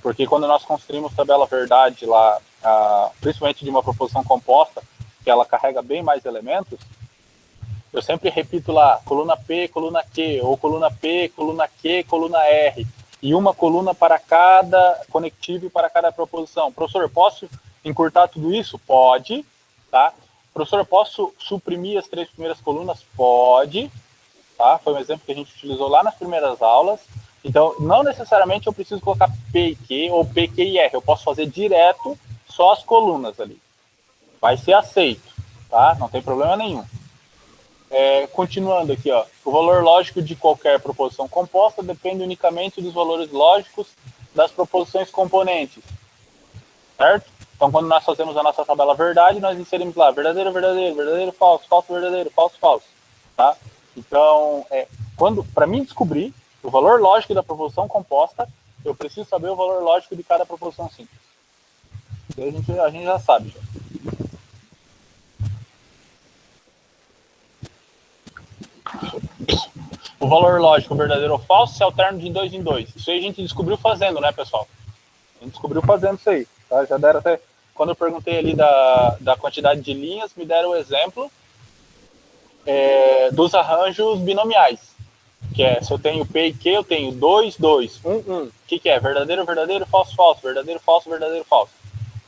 porque quando nós construímos tabela verdade lá, principalmente de uma proposição composta, que ela carrega bem mais elementos, eu sempre repito lá, coluna P, coluna Q, ou coluna P, coluna Q, coluna R, e uma coluna para cada conectivo e para cada proposição. Professor, posso encurtar tudo isso? Pode, tá? professor, eu posso suprimir as 3 primeiras colunas? Pode, tá? Foi um exemplo que a gente utilizou lá nas primeiras aulas. Então, não necessariamente eu preciso colocar P e Q ou P, Q e R. Eu posso fazer direto só as colunas ali. Vai ser aceito, tá? Não tem problema nenhum. Continuando aqui, ó. O valor lógico de qualquer proposição composta depende unicamente dos valores lógicos das proposições componentes. Certo? Então, quando nós fazemos a nossa tabela verdade, nós inserimos lá verdadeiro, verdadeiro, verdadeiro, falso, falso, verdadeiro, falso, falso. Tá? Então, para mim descobrir o valor lógico da proposição composta, eu preciso saber o valor lógico de cada proposição simples. E a gente já sabe. Já. O valor lógico verdadeiro ou falso se alterna de 2 em 2. Isso aí a gente descobriu fazendo, né, pessoal? A gente descobriu fazendo isso aí. Tá? Já deram até... Quando eu perguntei ali da quantidade de linhas, me deram o exemplo dos arranjos binomiais. Que é, se eu tenho P e Q, eu tenho 2, 2, 1, 1. O que é? Verdadeiro, verdadeiro, falso, falso. Verdadeiro, falso, verdadeiro, falso.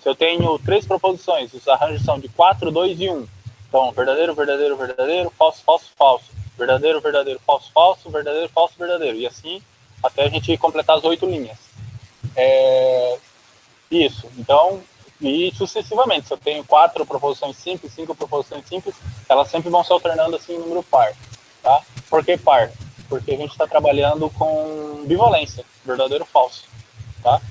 Se eu tenho 3 proposições, os arranjos são de 4, 2 e 1. Então, verdadeiro, verdadeiro, verdadeiro, falso, falso, falso. Verdadeiro, verdadeiro, falso, falso, verdadeiro, falso, verdadeiro. E assim, até a gente completar as 8 linhas. Isso. Então, e sucessivamente. Se eu tenho 4 proposições simples, 5 proposições simples, elas sempre vão se alternando assim em número par. Tá? Por que par? Porque a gente está trabalhando com bivalência, verdadeiro ou falso. Tá?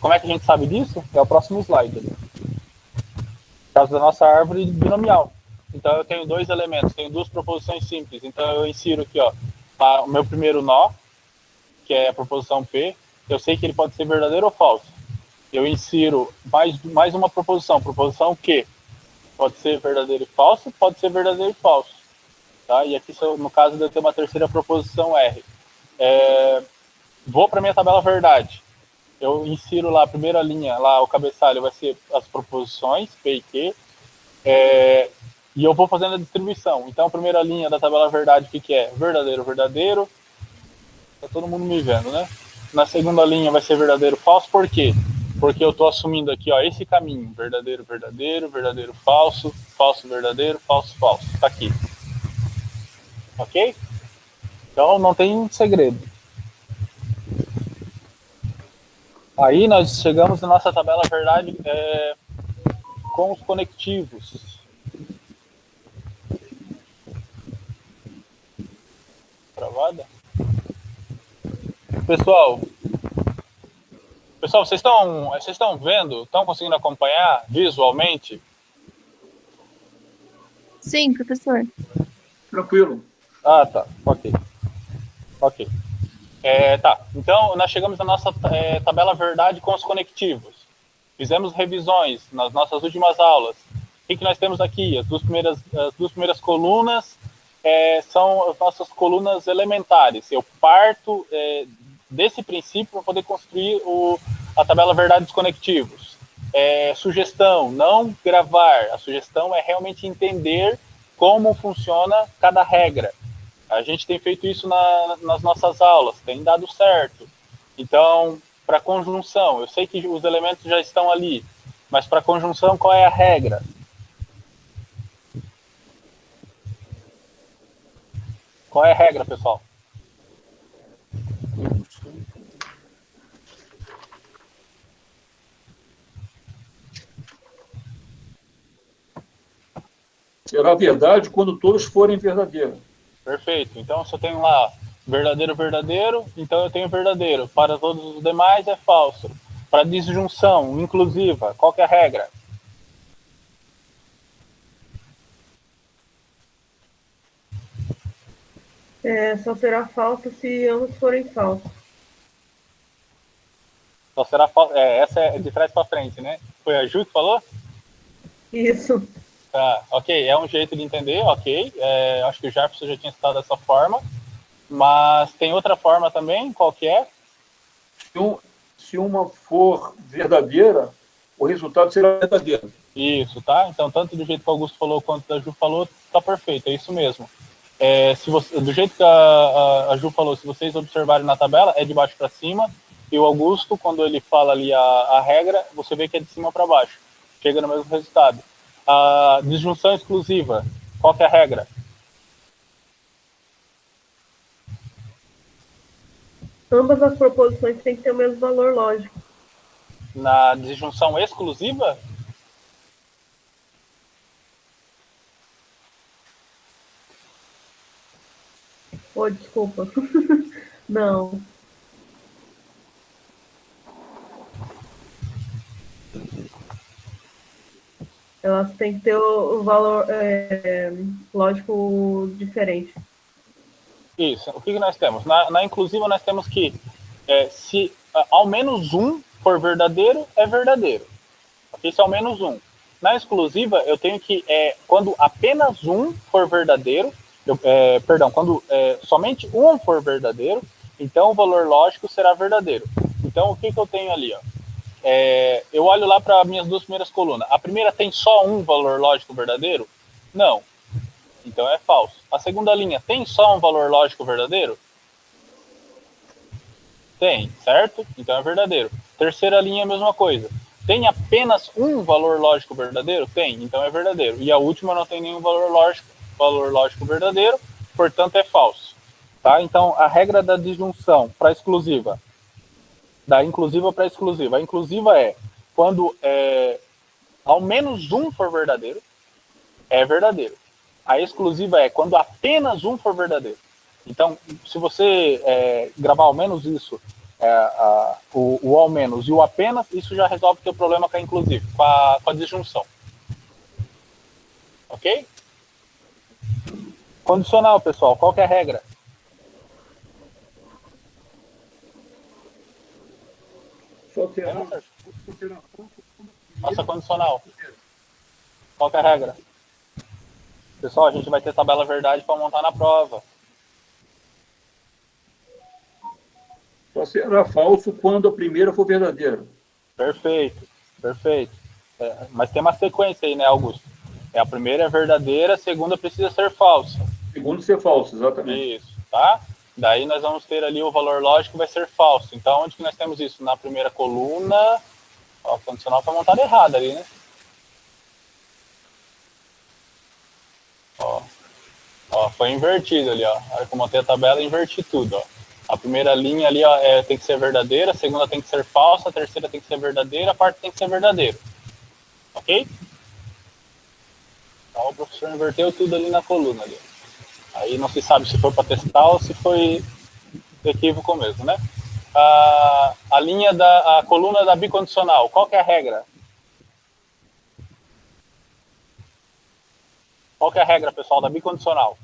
Como é que a gente sabe disso? É o próximo slide. Por causa da nossa árvore binomial. Então, eu tenho 2 elementos, tenho 2 proposições simples. Então, eu insiro aqui, ó, o meu primeiro nó, que é a proposição P. Eu sei que ele pode ser verdadeiro ou falso. Eu insiro mais uma proposição Q. Pode ser verdadeiro e falso, pode ser verdadeiro e falso. Tá? E aqui, no caso, eu tenho uma terceira proposição R. Vou para a minha tabela verdade. Eu insiro lá a primeira linha, lá o cabeçalho vai ser as proposições, P e Q. E eu vou fazendo a distribuição. Então, a primeira linha da tabela verdade, o que é? Verdadeiro, verdadeiro. Tá todo mundo me vendo, né? Na segunda linha vai ser verdadeiro, falso. Por quê? Porque eu estou assumindo aqui, ó, esse caminho. Verdadeiro, verdadeiro, verdadeiro, falso, falso, verdadeiro, falso, falso. Tá aqui. Ok? Então, não tem segredo. Aí, nós chegamos na nossa tabela verdade com os conectivos. Travada? Pessoal, vocês estão vendo? Estão conseguindo acompanhar visualmente? Sim, professor. Tranquilo. Ah, tá. Ok. Tá. Então, nós chegamos na nossa tabela verdade com os conectivos. Fizemos revisões nas nossas últimas aulas. O que nós temos aqui? As duas primeiras colunas são as nossas colunas elementares. Eu parto desse princípio para poder construir a tabela verdade dos conectivos. Sugestão, não gravar. A sugestão é realmente entender como funciona cada regra. A gente tem feito isso nas nossas aulas, tem dado certo. Então, para conjunção, eu sei que os elementos já estão ali, mas para conjunção, qual é a regra? Qual é a regra, pessoal? Será verdade quando todos forem verdadeiros. Perfeito. Então, se eu tenho lá verdadeiro, verdadeiro, então eu tenho verdadeiro. Para todos os demais é falso. Para disjunção inclusiva, qual que é a regra? Só será falso se ambos forem falsos. Só será falso. Essa é de trás para frente, né? Foi a Ju que falou? Isso. Tá, ok. É um jeito de entender, ok. Acho que o Jefferson já tinha citado dessa forma. Mas tem outra forma também, qual que é? Se uma for verdadeira, o resultado será verdadeiro. Isso, tá? Então, tanto do jeito que o Augusto falou quanto da Ju falou, tá perfeito, é isso mesmo. Do jeito que a Ju falou, se vocês observarem na tabela, é de baixo para cima, e o Augusto, quando ele fala ali a regra, você vê que é de cima para baixo. Chega no mesmo resultado. A disjunção exclusiva, qual que é a regra? Ambas as proposições têm que ter o mesmo valor lógico. Na disjunção exclusiva? Oh, desculpa. Não. Elas têm que ter o valor lógico diferente. Isso. O que nós temos? Na inclusiva nós temos que se ao menos um for verdadeiro, é verdadeiro. Okay? Se ao menos um. Na exclusiva, eu tenho que, quando apenas um for verdadeiro, quando somente um for verdadeiro, então o valor lógico será verdadeiro. Então, o que eu tenho ali? Ó? Eu olho lá para minhas duas primeiras colunas. A primeira tem só um valor lógico verdadeiro? Não. Então é falso. A segunda linha tem só um valor lógico verdadeiro? Tem, certo? Então é verdadeiro. Terceira linha é a mesma coisa. Tem apenas um valor lógico verdadeiro? Tem, então é verdadeiro. E a última não tem nenhum valor lógico verdadeiro, portanto é falso. Tá? Então a regra da disjunção para exclusiva, da inclusiva para exclusiva. A inclusiva é quando ao menos um for verdadeiro, é verdadeiro. A exclusiva é quando apenas um for verdadeiro. Então, se você gravar ao menos isso, o ao menos e o apenas, isso já resolve o teu problema com a inclusiva, com a disjunção. Ok? Condicional, pessoal, qual que é a regra? Nossa, condicional. Qual que é a regra? Pessoal, a gente vai ter tabela verdade para montar na prova. Só será falso quando a primeira for verdadeira. Perfeito, perfeito. Mas tem uma sequência aí, né, Augusto? A primeira é verdadeira, a segunda precisa ser falsa. Segundo ser falso, exatamente. Isso, tá? Daí nós vamos ter ali o valor lógico vai ser falso. Então, onde que nós temos isso? Na primeira coluna. Ó, o condicional está montado errado ali, né? Ó, foi invertido ali, ó. A hora que eu montei a tabela, eu inverti tudo, ó. A primeira linha ali, ó, tem que ser verdadeira, a segunda tem que ser falsa, a terceira tem que ser verdadeira, a quarta tem que ser verdadeira. Ok? Então o professor inverteu tudo ali na coluna ali. Aí não se sabe se foi para testar ou se foi equívoco mesmo, né? A coluna da bicondicional, qual que é a regra? Qual que é a regra, pessoal, da bicondicional?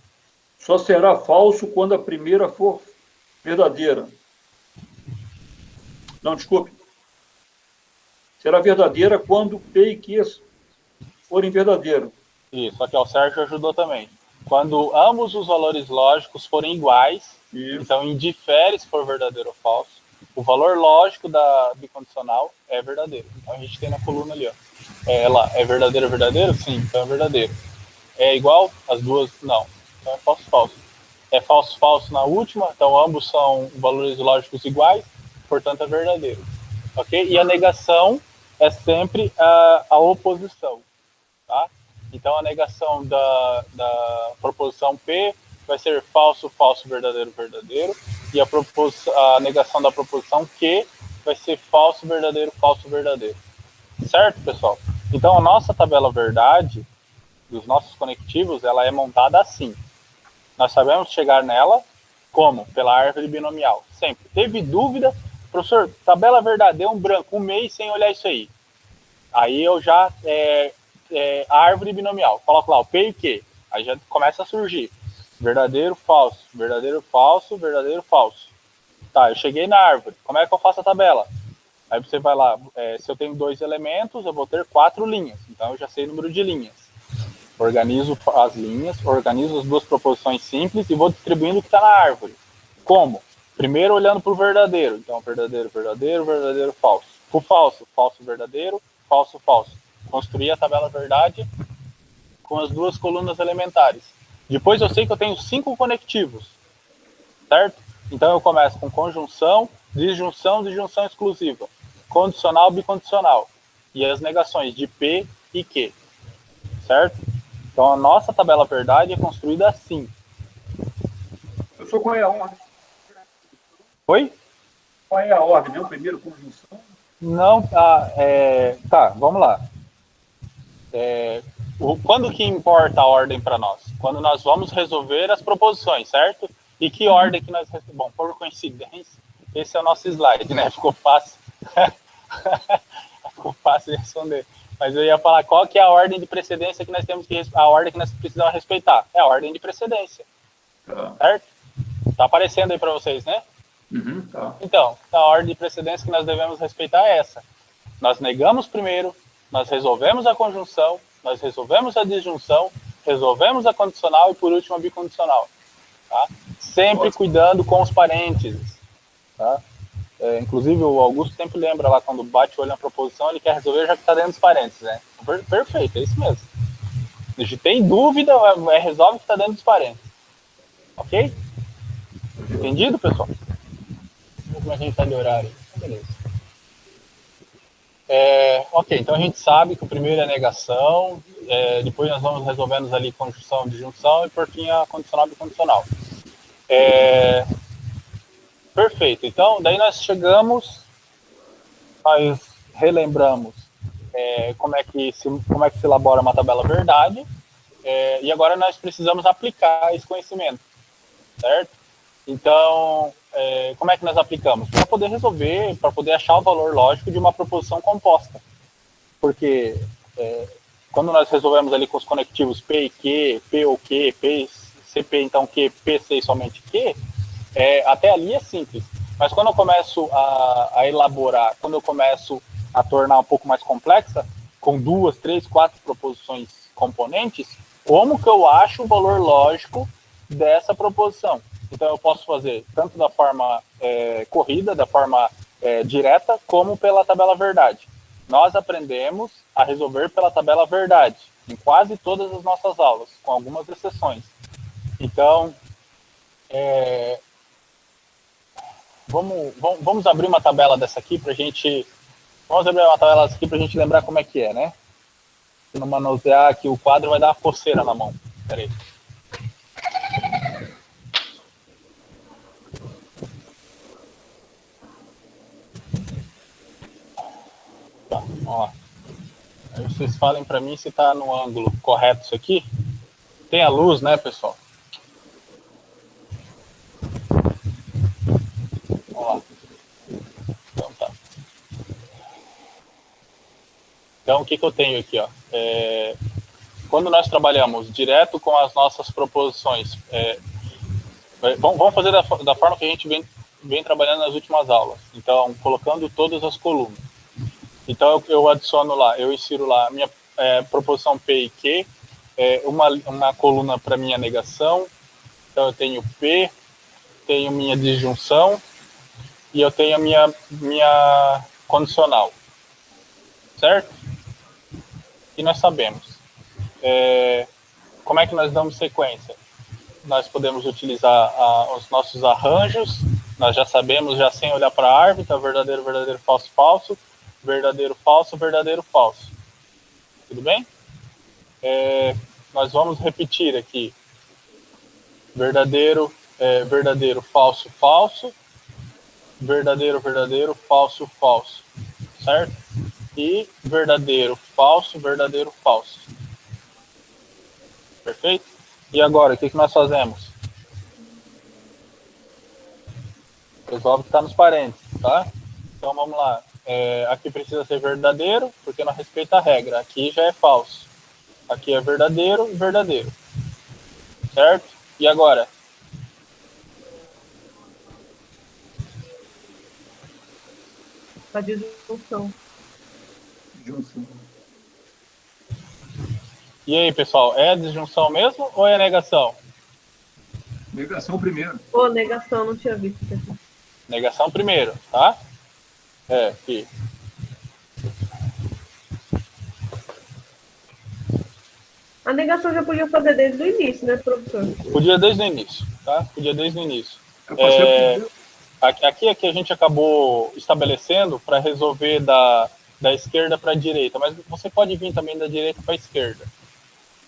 Só será falso quando a primeira for verdadeira. Não, desculpe. Será verdadeira quando P e Q forem verdadeiros. Isso, aqui ó, o Sérgio ajudou também. Quando ambos os valores lógicos forem iguais, Isso. então indifere se for verdadeiro ou falso, o valor lógico da bicondicional é verdadeiro. Então a gente tem na coluna ali, ó. É verdadeiro, verdadeiro? Sim, então é verdadeiro. É igual? As duas? Não. Então é falso, falso. É falso, falso na última, então ambos são valores lógicos iguais, portanto é verdadeiro. Ok? E a negação é sempre a oposição. Tá? Então a negação da proposição P vai ser falso, falso, verdadeiro, verdadeiro. E a negação da proposição Q vai ser falso, verdadeiro, falso, verdadeiro. Certo, pessoal? Então a nossa tabela verdade dos nossos conectivos, ela é montada assim. Nós sabemos chegar nela como? Pela árvore binomial. Sempre. Teve dúvida? Professor, tabela verdade, deu um branco, um mês sem olhar isso aí. Aí eu já... a árvore binomial. Coloco lá o P e Q. Aí já começa a surgir. Verdadeiro, falso. Verdadeiro, falso. Verdadeiro, falso. Tá, eu cheguei na árvore. Como é que eu faço a tabela? Aí você vai lá. Se eu tenho 2 elementos, eu vou ter 4 linhas. Então eu já sei o número de linhas. Organizo as linhas, organizo as duas proposições simples e vou distribuindo o que está na árvore. Como? Primeiro olhando para o verdadeiro. Então, verdadeiro, verdadeiro, verdadeiro, falso. O falso, falso, verdadeiro, falso, falso. Construir a tabela verdade com as duas colunas elementares. Depois eu sei que eu tenho 5 conectivos, certo? Então eu começo com conjunção, disjunção, disjunção exclusiva, condicional, bicondicional e as negações de P e Q. certo? Então a nossa tabela verdade é construída assim. Eu sou qual é a ordem? Oi? Qual é a ordem? Né? O primeiro conjunção? Não, tá, vamos lá. Quando que importa a ordem para nós? Quando nós vamos resolver as proposições, certo? E que ordem que nós resolvemos? Bom, por coincidência, esse é o nosso slide, né? Ficou fácil. Ficou fácil de responder. Mas eu ia falar qual que é a ordem de precedência que nós temos que... A ordem que nós precisamos respeitar. É a ordem de precedência. Tá. Certo? Tá aparecendo aí para vocês, né? Uhum, tá. Então, a ordem de precedência que nós devemos respeitar é essa. Nós negamos primeiro, nós resolvemos a conjunção, nós resolvemos a disjunção, resolvemos a condicional e, por último, a bicondicional. Tá? Sempre cuidando com os parênteses. Tá? Inclusive, o Augusto sempre lembra lá, quando bate o olho na proposição, ele quer resolver já que está dentro dos parênteses. Né? Perfeito, é isso mesmo. Se tem dúvida, resolve que está dentro dos parênteses. Ok? Entendido, pessoal? Como a gente está de horário? Beleza. Ok, então a gente sabe que o primeiro é negação, depois nós vamos resolvendo ali conjunção, disjunção e por fim a condicional e bicondicional. Perfeito, então daí nós chegamos, nós relembramos como é que se elabora uma tabela verdade, e agora nós precisamos aplicar esse conhecimento, certo? Então, como é que nós aplicamos? Para poder resolver, para poder achar o valor lógico de uma proposição composta. Porque quando nós resolvemos ali com os conectivos P e Q, P ou Q, P, CP então Q, PC e somente Q, até ali é simples. Mas quando eu começo a elaborar, quando eu começo a tornar um pouco mais complexa, com 2, 3, 4 proposições componentes, como que eu acho o valor lógico dessa proposição? Então, eu posso fazer tanto da forma corrida, da forma direta, como pela tabela verdade. Nós aprendemos a resolver pela tabela verdade, em quase todas as nossas aulas, com algumas exceções. Então, vamos abrir uma tabela dessa aqui para a gente... Vamos abrir uma tabela dessa aqui para a gente lembrar como é que é, né? Se não manusear aqui o quadro, vai dar uma coceira na mão. Espera aí. Tá, vamos lá. Aí vocês falem para mim se está no ângulo correto isso aqui. Tem a luz, né, pessoal? Vamos lá. Então tá. Então o que eu tenho aqui, ó? Quando nós trabalhamos direto com as nossas proposições, vamos fazer da forma que a gente vem trabalhando nas últimas aulas. Então, colocando todas as colunas. Então, eu adiciono lá, eu insiro lá a minha proposição P e Q, uma coluna para minha negação. Então, eu tenho P, tenho minha disjunção e eu tenho a minha condicional. Certo? E nós sabemos. Como é que nós damos sequência? Nós podemos utilizar os nossos arranjos, nós já sabemos, já sem olhar para a árvore, então verdadeiro, verdadeiro, falso, falso, verdadeiro, falso, verdadeiro, falso. Tudo bem? Nós vamos repetir aqui. Verdadeiro, verdadeiro, falso, falso, verdadeiro, verdadeiro, falso, falso. Certo? E verdadeiro, falso, verdadeiro, falso. Perfeito? E agora, o que nós fazemos? Resolve que está nos parênteses, tá? Então, vamos lá. Aqui precisa ser verdadeiro, porque não respeita a regra. Aqui já é falso. Aqui é verdadeiro e verdadeiro. Certo? E agora? A disjunção. E aí, pessoal, é a disjunção mesmo ou é a negação? Negação primeiro. Negação, não tinha visto isso aqui. Negação primeiro, tá? Aqui. A negação já podia fazer desde o início, né, professor? Podia desde o início, tá? Podia desde o início. Aqui a gente acabou estabelecendo para resolver da esquerda para a direita, mas você pode vir também da direita para a esquerda.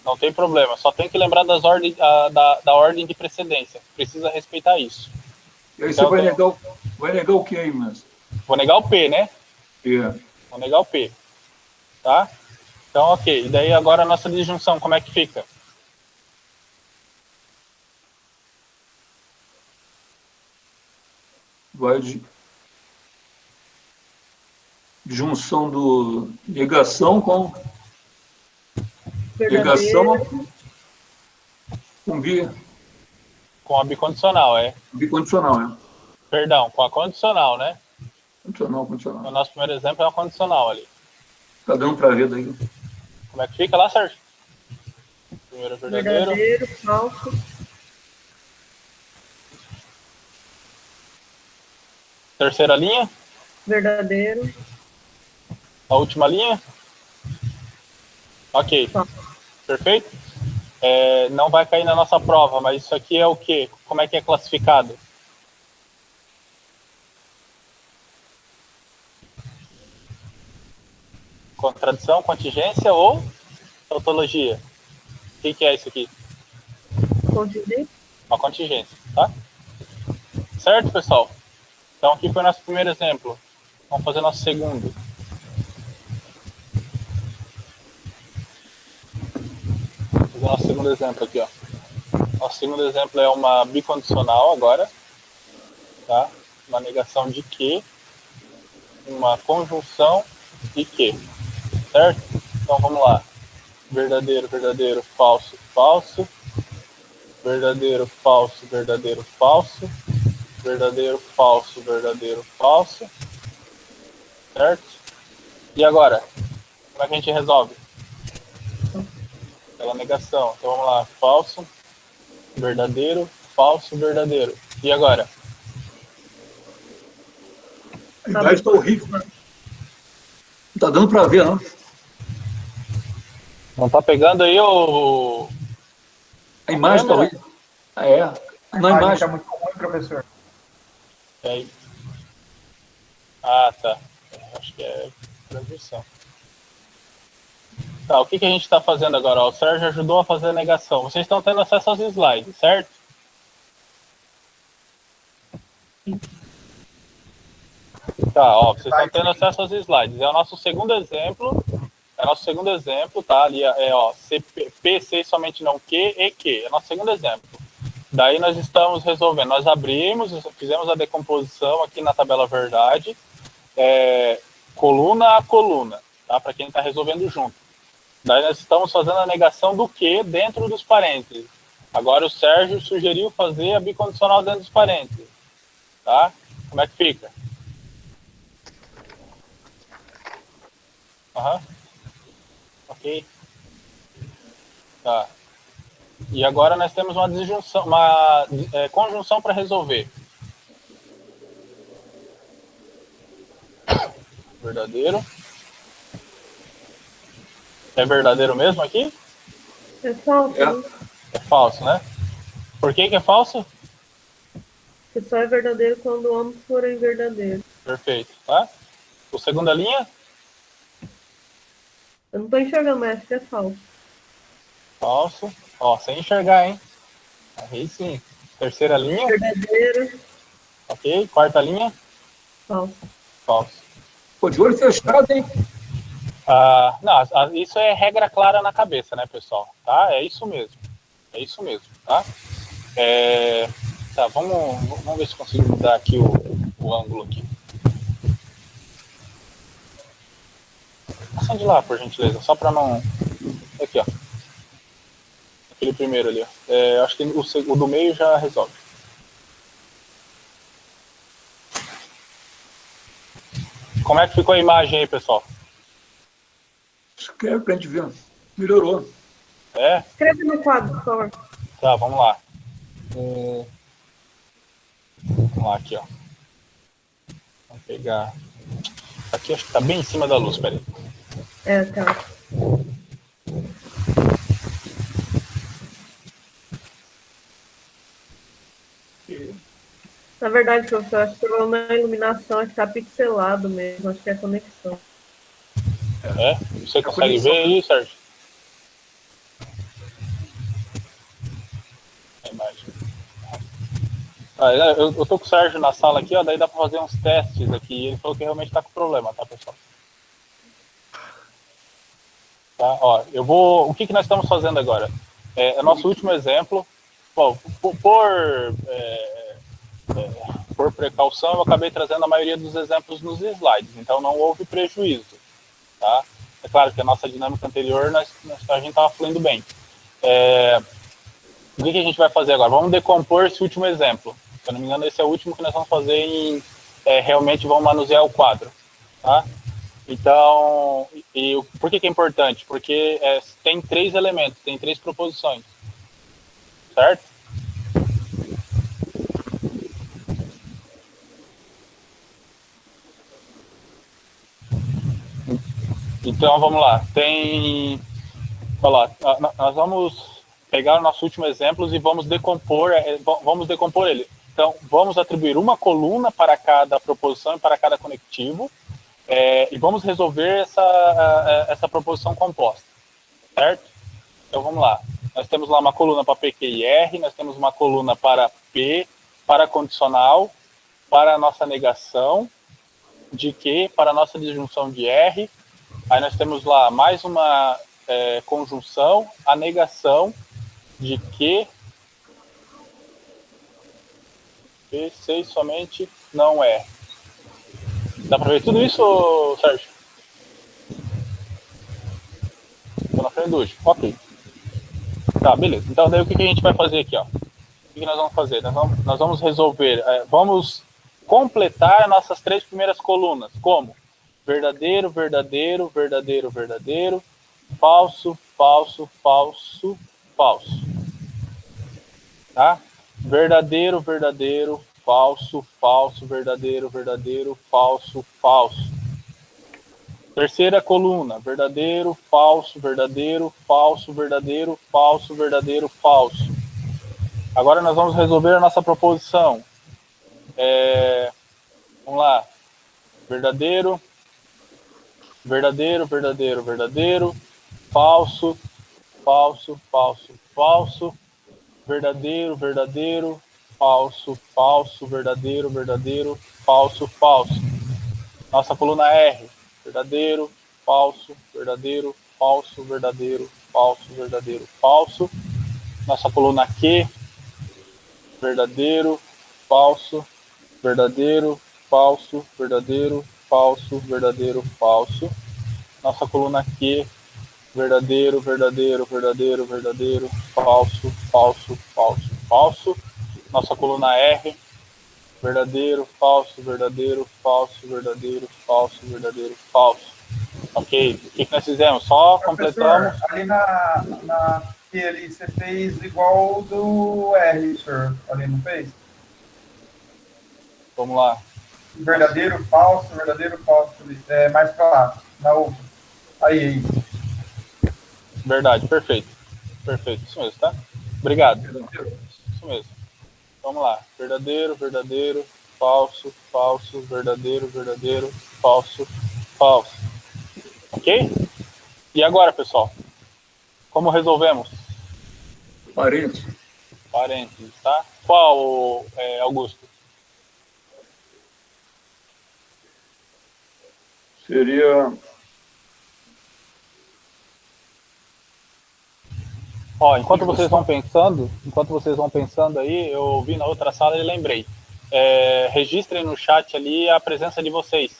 Não tem problema, só tem que lembrar da ordem de precedência. Precisa respeitar isso. E aí Então, você vai negar o que aí, mas? Vou negar o P, né? É. Vou negar o P. Tá? Então, ok. E daí agora a nossa disjunção, como é que fica? Vai de junção do negação com negação com Com a bicondicional, bicondicional, né? Perdão, com a condicional, né? Condicional. O nosso primeiro exemplo é uma condicional ali. Tá dando para ver daí. Como é que fica lá, Sérgio? Primeiro verdadeiro. Verdadeiro, falso. Terceira linha. Verdadeiro. A última linha. Ok. Perfeito? Não vai cair na nossa prova, mas isso aqui é o quê? Como é que é classificado? Contradição, contingência ou tautologia? O que é isso aqui? Contingência. Uma contingência, tá? Certo, pessoal? Então, aqui foi o nosso primeiro exemplo. Vamos fazer nosso segundo. Vou fazer nosso segundo exemplo aqui, ó. Nosso segundo exemplo é uma bicondicional agora, tá? Uma negação de que, uma conjunção de que, certo? Então, vamos lá. Verdadeiro, verdadeiro, falso, falso. Verdadeiro, falso, verdadeiro, falso. Verdadeiro, falso, verdadeiro, falso. Certo? E agora? Como é que a gente resolve? Pela negação. Então vamos lá. Falso, verdadeiro, falso, verdadeiro. E agora? A imagem está horrível. Não tá dando para ver, não. Não tá pegando aí o... A imagem está horrível. Na imagem. Tá muito ruim, professor. Aí. Ah, tá. Acho que é transmissão. Tá, o que a gente está fazendo agora? Ó, o Sérgio ajudou a fazer a negação. Vocês estão tendo acesso aos slides, certo? Tá, ó, vocês estão tendo acesso aos slides. É o nosso segundo exemplo. Tá? Ali ó, PC somente não Q e Q. É o nosso segundo exemplo. Daí nós estamos resolvendo. Nós abrimos, fizemos a decomposição aqui na tabela verdade, coluna a coluna, tá? Para quem está resolvendo junto. Daí nós estamos fazendo a negação do Q dentro dos parênteses. Agora o Sérgio sugeriu fazer a bicondicional dentro dos parênteses. Tá? Como é que fica? Ok. Tá. E agora nós temos uma disjunção, uma conjunção para resolver. Verdadeiro. É verdadeiro mesmo aqui? É falso, né? É falso, né? Por que é falso? Porque só é verdadeiro quando ambos forem verdadeiros. Perfeito, tá? O segunda linha? Eu não tô enxergando, mas acho que é falso. Falso. Ó, sem enxergar, hein? Aí sim. Terceira linha? Verdadeiro. Ok. Quarta linha? Falso. Falso. Pô, de olho fechado, hein? Não, isso é regra clara na cabeça, né, pessoal? Tá? É isso mesmo. É isso mesmo, tá? Tá, vamos ver se consigo mudar aqui o ângulo aqui. Acende lá, por gentileza, só para não... Aqui, ó. Aquele primeiro ali, ó. Acho que o do meio já resolve. Como é que ficou a imagem aí, pessoal? Escreve pra gente ver. Melhorou. Escreve no quadro, por favor. Tá, vamos lá. Vamos lá, aqui, ó. Vamos pegar... Aqui acho que tá bem em cima da luz, peraí. Tá. Na verdade, professor, acho que na iluminação acho que tá pixelado mesmo, acho que é a conexão. Você consegue ver aí, Sérgio? imagem. Eu tô com o Sérgio na sala aqui, ó, daí dá para fazer uns testes aqui. Ele falou que realmente está com problema, tá, pessoal? Tá, ó, o que nós estamos fazendo agora? É nosso último exemplo. Bom, por precaução, eu acabei trazendo a maioria dos exemplos nos slides, então não houve prejuízo, tá? É claro que a nossa dinâmica anterior a gente estava fluindo bem. O que a gente vai fazer agora? Vamos decompor esse último exemplo. Se eu não me engano, esse é o último que nós vamos fazer realmente vamos manusear o quadro, tá? Então, por que é importante? Porque tem 3 elementos, tem 3 proposições, certo? Então, vamos lá. Nós vamos pegar os nossos últimos exemplos e vamos decompor ele. Então, vamos atribuir uma coluna para cada proposição e para cada conectivo, e vamos resolver essa proposição composta, certo? Então, vamos lá. Nós temos lá uma coluna para P, Q e R, nós temos uma coluna para P, para condicional, para a nossa negação de Q, para a nossa disjunção de R. Aí nós temos lá mais uma conjunção, a negação de que P6 somente não é. Dá para ver tudo isso, Sérgio? Estou na frente do último. Ok. Tá, beleza. Então, daí o que a gente vai fazer aqui, ó? O que nós vamos fazer? Nós vamos resolver, vamos completar nossas 3 primeiras colunas. Como? Verdadeiro, verdadeiro, verdadeiro, verdadeiro, falso, falso, falso, falso. Tá? Verdadeiro, verdadeiro, falso, falso, verdadeiro, verdadeiro, falso, falso. Terceira coluna, verdadeiro, falso, verdadeiro, falso, verdadeiro, falso, verdadeiro, falso. Agora nós vamos resolver a nossa proposição. Vamos lá. Verdadeiro, verdadeiro, verdadeiro, verdadeiro, falso, falso, falso, falso, verdadeiro, verdadeiro, falso, falso, verdadeiro, verdadeiro, falso, falso. Nossa coluna R, verdadeiro, falso, verdadeiro, falso, verdadeiro, falso, verdadeiro, falso. Nossa coluna Q, verdadeiro, falso, verdadeiro, falso, verdadeiro, falso, verdadeiro, falso. Nossa coluna Q, verdadeiro, verdadeiro, verdadeiro, verdadeiro, falso, falso, falso, falso. Nossa coluna R, verdadeiro, falso, verdadeiro, falso, verdadeiro, falso, verdadeiro, falso. Ok, o que nós fizemos? Só completamos. Ali na Q ali, você fez igual do R, senhor. Ali não fez? Vamos lá. Verdadeiro, falso, mais pra lá, na outra. Aí. Verdade, perfeito. Perfeito, isso mesmo, tá? Obrigado. Isso mesmo. Vamos lá. Verdadeiro, verdadeiro, falso, falso, verdadeiro, verdadeiro, falso, falso. Ok? E agora, pessoal? Como resolvemos? Parênteses. Parênteses, tá? Qual, Augusto? Seria... Ó, enquanto vocês vão pensando aí, eu vi na outra sala e lembrei. Registrem no chat ali a presença de vocês,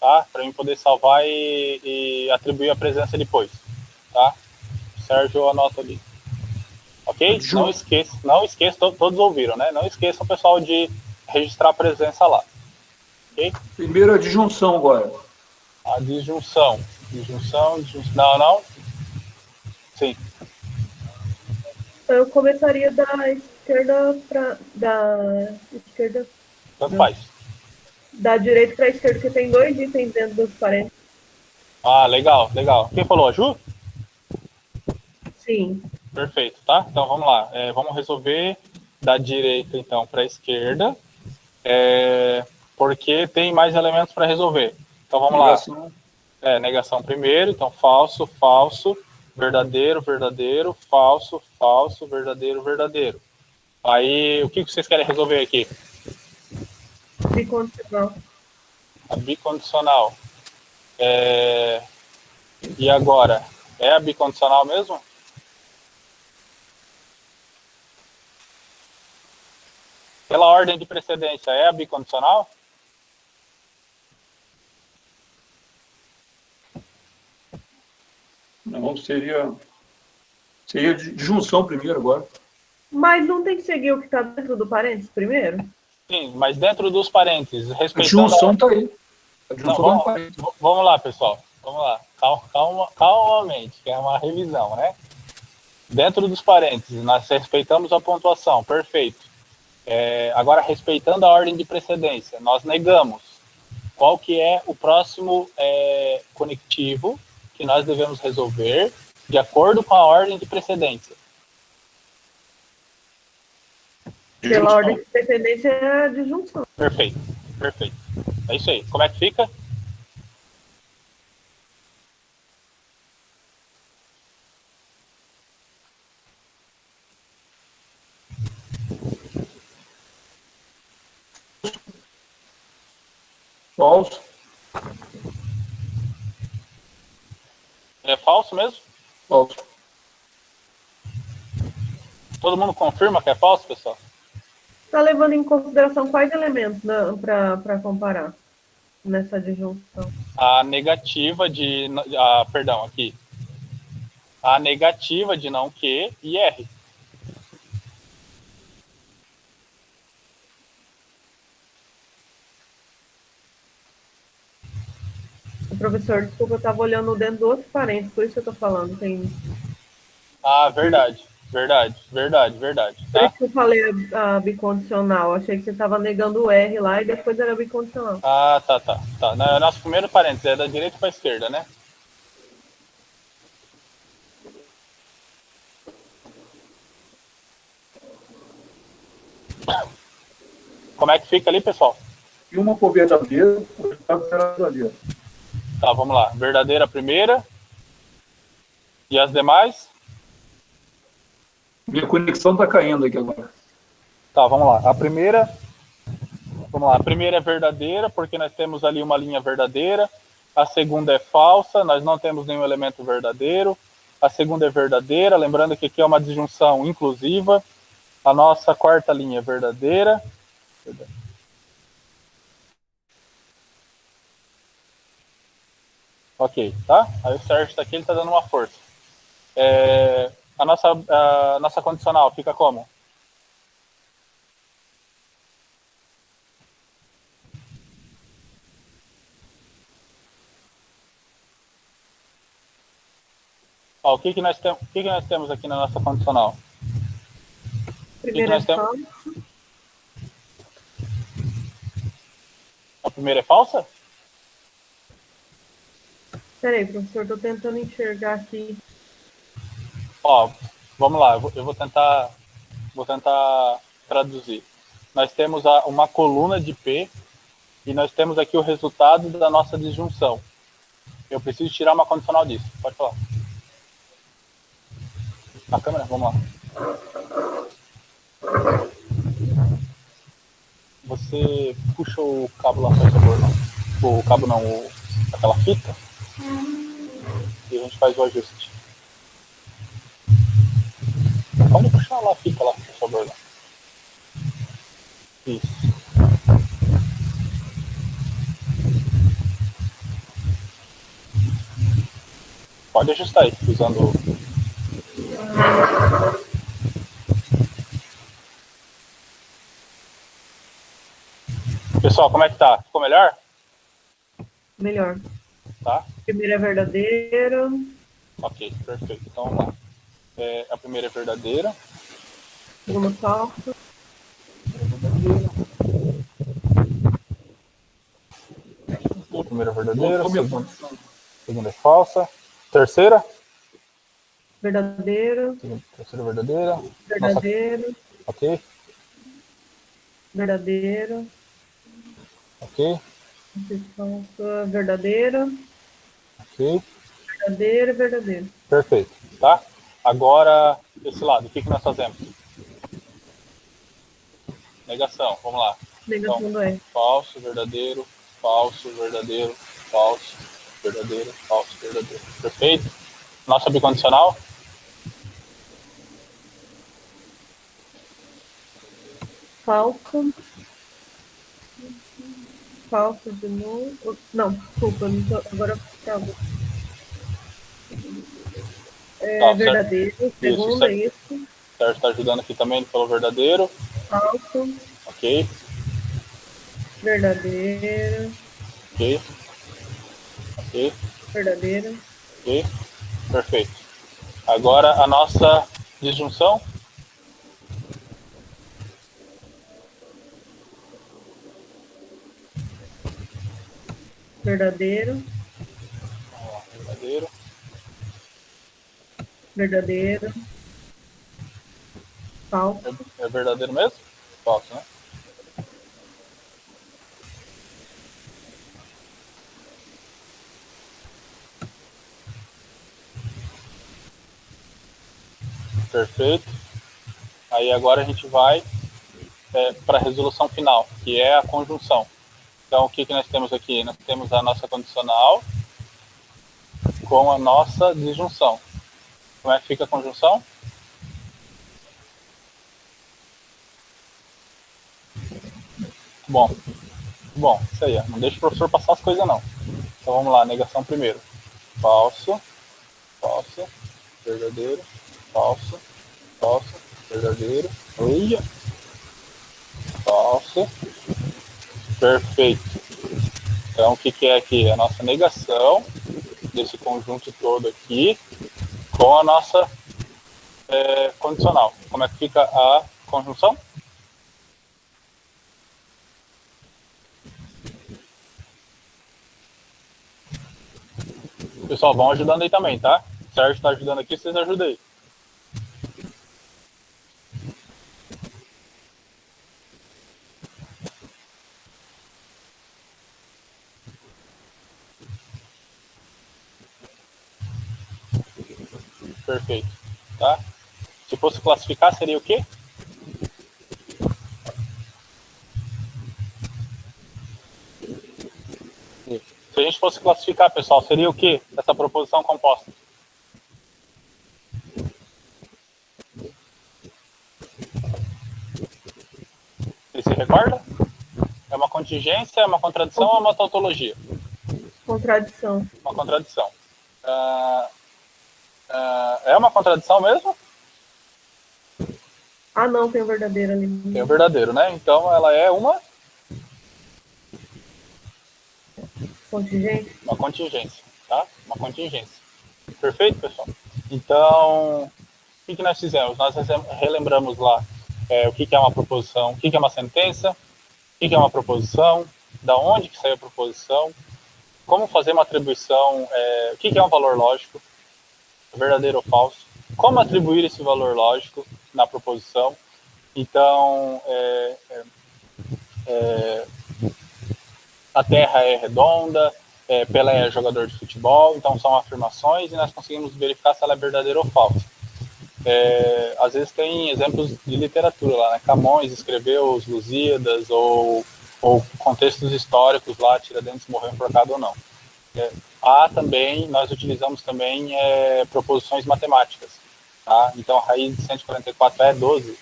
tá? Para mim poder salvar e atribuir a presença depois, tá? O Sérgio anota ali. Ok? Não esqueça, todos ouviram, né? Não esqueçam, pessoal, de registrar a presença lá. Ok? Primeiro a disjunção agora. A disjunção. Não. Sim. Eu começaria da esquerda para da esquerda. Tanto faz. Da direita para a esquerda, que tem 2 itens dentro dos parênteses. Ah, legal, legal. Quem falou? A Ju? Sim. Perfeito, tá? Então vamos lá. Vamos resolver da direita então para a esquerda, porque tem mais elementos para resolver. Então vamos Negação. lá. Negação primeiro, então falso, falso, verdadeiro, verdadeiro, falso, falso, verdadeiro, verdadeiro. Aí, o que vocês querem resolver aqui? Bicondicional. A bicondicional. E agora? É a bicondicional mesmo? Pela ordem de precedência, é a bicondicional? Não, seria de junção primeiro agora. Mas não tem que seguir o que está dentro do parênteses primeiro? Sim, mas dentro dos parênteses, A respeitando... junção está aí. A junção Não, tá no parênteses. vamos lá, pessoal. Vamos lá. Calmamente, que é uma revisão, né? Dentro dos parênteses, nós respeitamos a pontuação, perfeito. Agora, respeitando a ordem de precedência, nós negamos qual que é o próximo conectivo que nós devemos resolver de acordo com a ordem de precedência. Pela ordem de precedência é de junção. Perfeito, perfeito. É isso aí. Como é que fica? Falso. É falso mesmo? Falso. Todo mundo confirma que é falso, pessoal? Está levando em consideração quais elementos para comparar nessa disjunção? A negativa de... perdão, aqui. A negativa de não que e R. Professor, desculpa, eu estava olhando dentro do outro parênteses, por isso que eu estou falando. Verdade. Por Tá? isso que eu falei a bicondicional. Achei que você estava negando o R lá e depois era bicondicional. Tá. Nosso primeiro parênteses é da direita para a esquerda, né? Como é que fica ali, pessoal? E uma por verdadeira, o resultado será verdadeiro. Tá, vamos lá. Verdadeira a primeira. E as demais? Minha conexão está caindo aqui agora. Tá, vamos lá. A primeira é verdadeira, porque nós temos ali uma linha verdadeira. A segunda é falsa, nós não temos nenhum elemento verdadeiro. A segunda é verdadeira, lembrando que aqui é uma disjunção inclusiva. A nossa quarta linha é verdadeira. Ok, tá? Aí o Sérgio está aqui, ele está dando uma força. A nossa condicional fica como? O que nós temos aqui na nossa condicional? Primeiro é falso. A primeira é falsa? Peraí, professor, estou tentando enxergar aqui. Vamos lá, eu vou tentar traduzir. Nós temos uma coluna de P e nós temos aqui o resultado da nossa disjunção. Eu preciso tirar uma condicional disso. Pode falar. Na câmera? Vamos lá. Você puxa o cabo lá, por favor. O cabo não, aquela fita. E a gente faz o ajuste. Pode puxar lá a fita lá, por favor. Lá. Isso. Pode ajustar aí, usando... Pessoal, como é que tá? Ficou melhor? Melhor. Tá? Primeira é verdadeira. Ok, perfeito. Então vamos lá. A primeira é verdadeira. Segunda falsa. A primeira é verdadeira. Segunda é falsa. Terceira? Verdadeira. Terceira é verdadeira. Verdadeira. Nossa. Ok. Verdadeira. Ok. Falsa. Verdadeira. Ok. Verdadeira, verdadeira. Perfeito. Tá? Agora, esse lado, o que nós fazemos? Negação, vamos lá. Negação do R. Falso, verdadeiro, falso, verdadeiro, falso, verdadeiro, falso, verdadeiro. Perfeito? Nossa bicondicional? Falso. Falso de novo. Não, desculpa, não tô, agora travou. Tá, Verdadeiro, segunda, certo. isso. Sérgio está ajudando aqui também, ele falou verdadeiro. Falso, Ok, verdadeiro, ok, ok, verdadeiro, ok. Perfeito. Agora a nossa disjunção. verdadeiro, Verdadeiro, verdadeiro, falso, é verdadeiro mesmo? Falso, né? Perfeito. Aí agora a gente vai para a resolução final, que é a conjunção. Então, o que nós temos aqui? Nós temos a nossa condicional com a nossa disjunção. Como é que fica a conjunção? Bom, isso aí. Não deixa o professor passar as coisas, não. Então, vamos lá, negação primeiro. Falso, falso, verdadeiro, falso, falso, verdadeiro, olha, falso, perfeito. Então, o que é aqui? A nossa negação desse conjunto todo aqui com a nossa condicional. Como é que fica a conjunção? Pessoal, vão ajudando aí também, tá? O Sérgio está ajudando aqui, vocês ajudem aí. Perfeito, tá? Se fosse classificar, seria o quê? Se a gente fosse classificar, pessoal, seria o quê? Essa proposição composta? Você se recorda? É uma contingência, é uma contradição ou é uma tautologia? contradição. Uma contradição. É uma contradição mesmo? Ah, não, tem o verdadeiro ali. Tem o verdadeiro, né? Então ela é uma Contingente. uma contingência, tá? Uma contingência. Perfeito, pessoal? Então, o que nós fizemos? Nós relembramos lá o que é uma proposição, o que é uma sentença, o que é uma proposição, da onde que saiu a proposição, como fazer uma atribuição, o que é um valor lógico, verdadeiro ou falso, como atribuir esse valor lógico na proposição. Então, a Terra é redonda, Pelé é jogador de futebol, então são afirmações e nós conseguimos verificar se ela é verdadeira ou falsa. Às vezes tem exemplos de literatura lá, né? Camões escreveu os Lusíadas ou contextos históricos lá, Tiradentes morreu enforcado ou não. Também, nós utilizamos também proposições matemáticas, tá? Então a raiz de 144 é 12,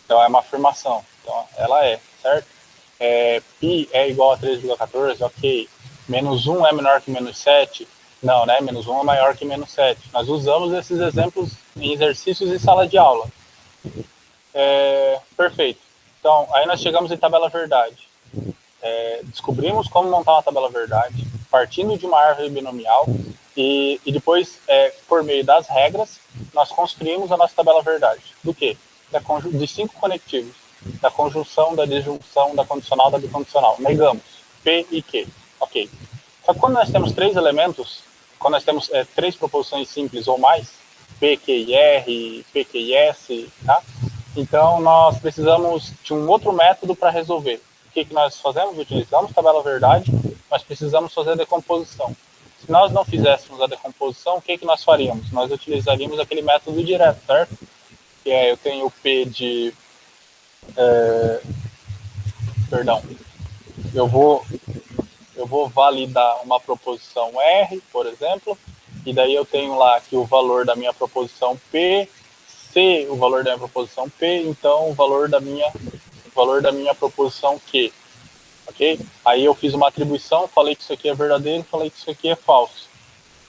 então é uma afirmação, então ela é, certo? Pi é igual a 3,14, ok. Menos 1 é menor que menos 7, não, né? Menos 1 é maior que menos 7. Nós usamos esses exemplos em exercícios em sala de aula. Perfeito. Então, aí nós chegamos em tabela verdade. Descobrimos como montar uma tabela verdade, partindo de uma árvore binomial, e depois, por meio das regras, nós construímos a nossa tabela verdade. Do quê? De 5 conectivos. Da conjunção, da disjunção, da condicional, da bicondicional. Negamos. P e Q. Ok. Só que quando nós temos 3 elementos, quando nós temos 3 proposições simples ou mais, P, Q e R, P, Q e S, tá? Então, nós precisamos de um outro método para resolver. O que nós fazemos? Utilizamos tabela verdade, mas precisamos fazer a decomposição. Se nós não fizéssemos a decomposição, o que nós faríamos? Nós utilizaríamos aquele método direto, certo? Que eu tenho o P de perdão, eu vou validar uma proposição R, por exemplo, e daí eu tenho lá que o valor da minha proposição P, C, o valor da minha proposição P, então o valor da minha proposição Q, ok? Aí eu fiz uma atribuição, falei que isso aqui é verdadeiro, falei que isso aqui é falso.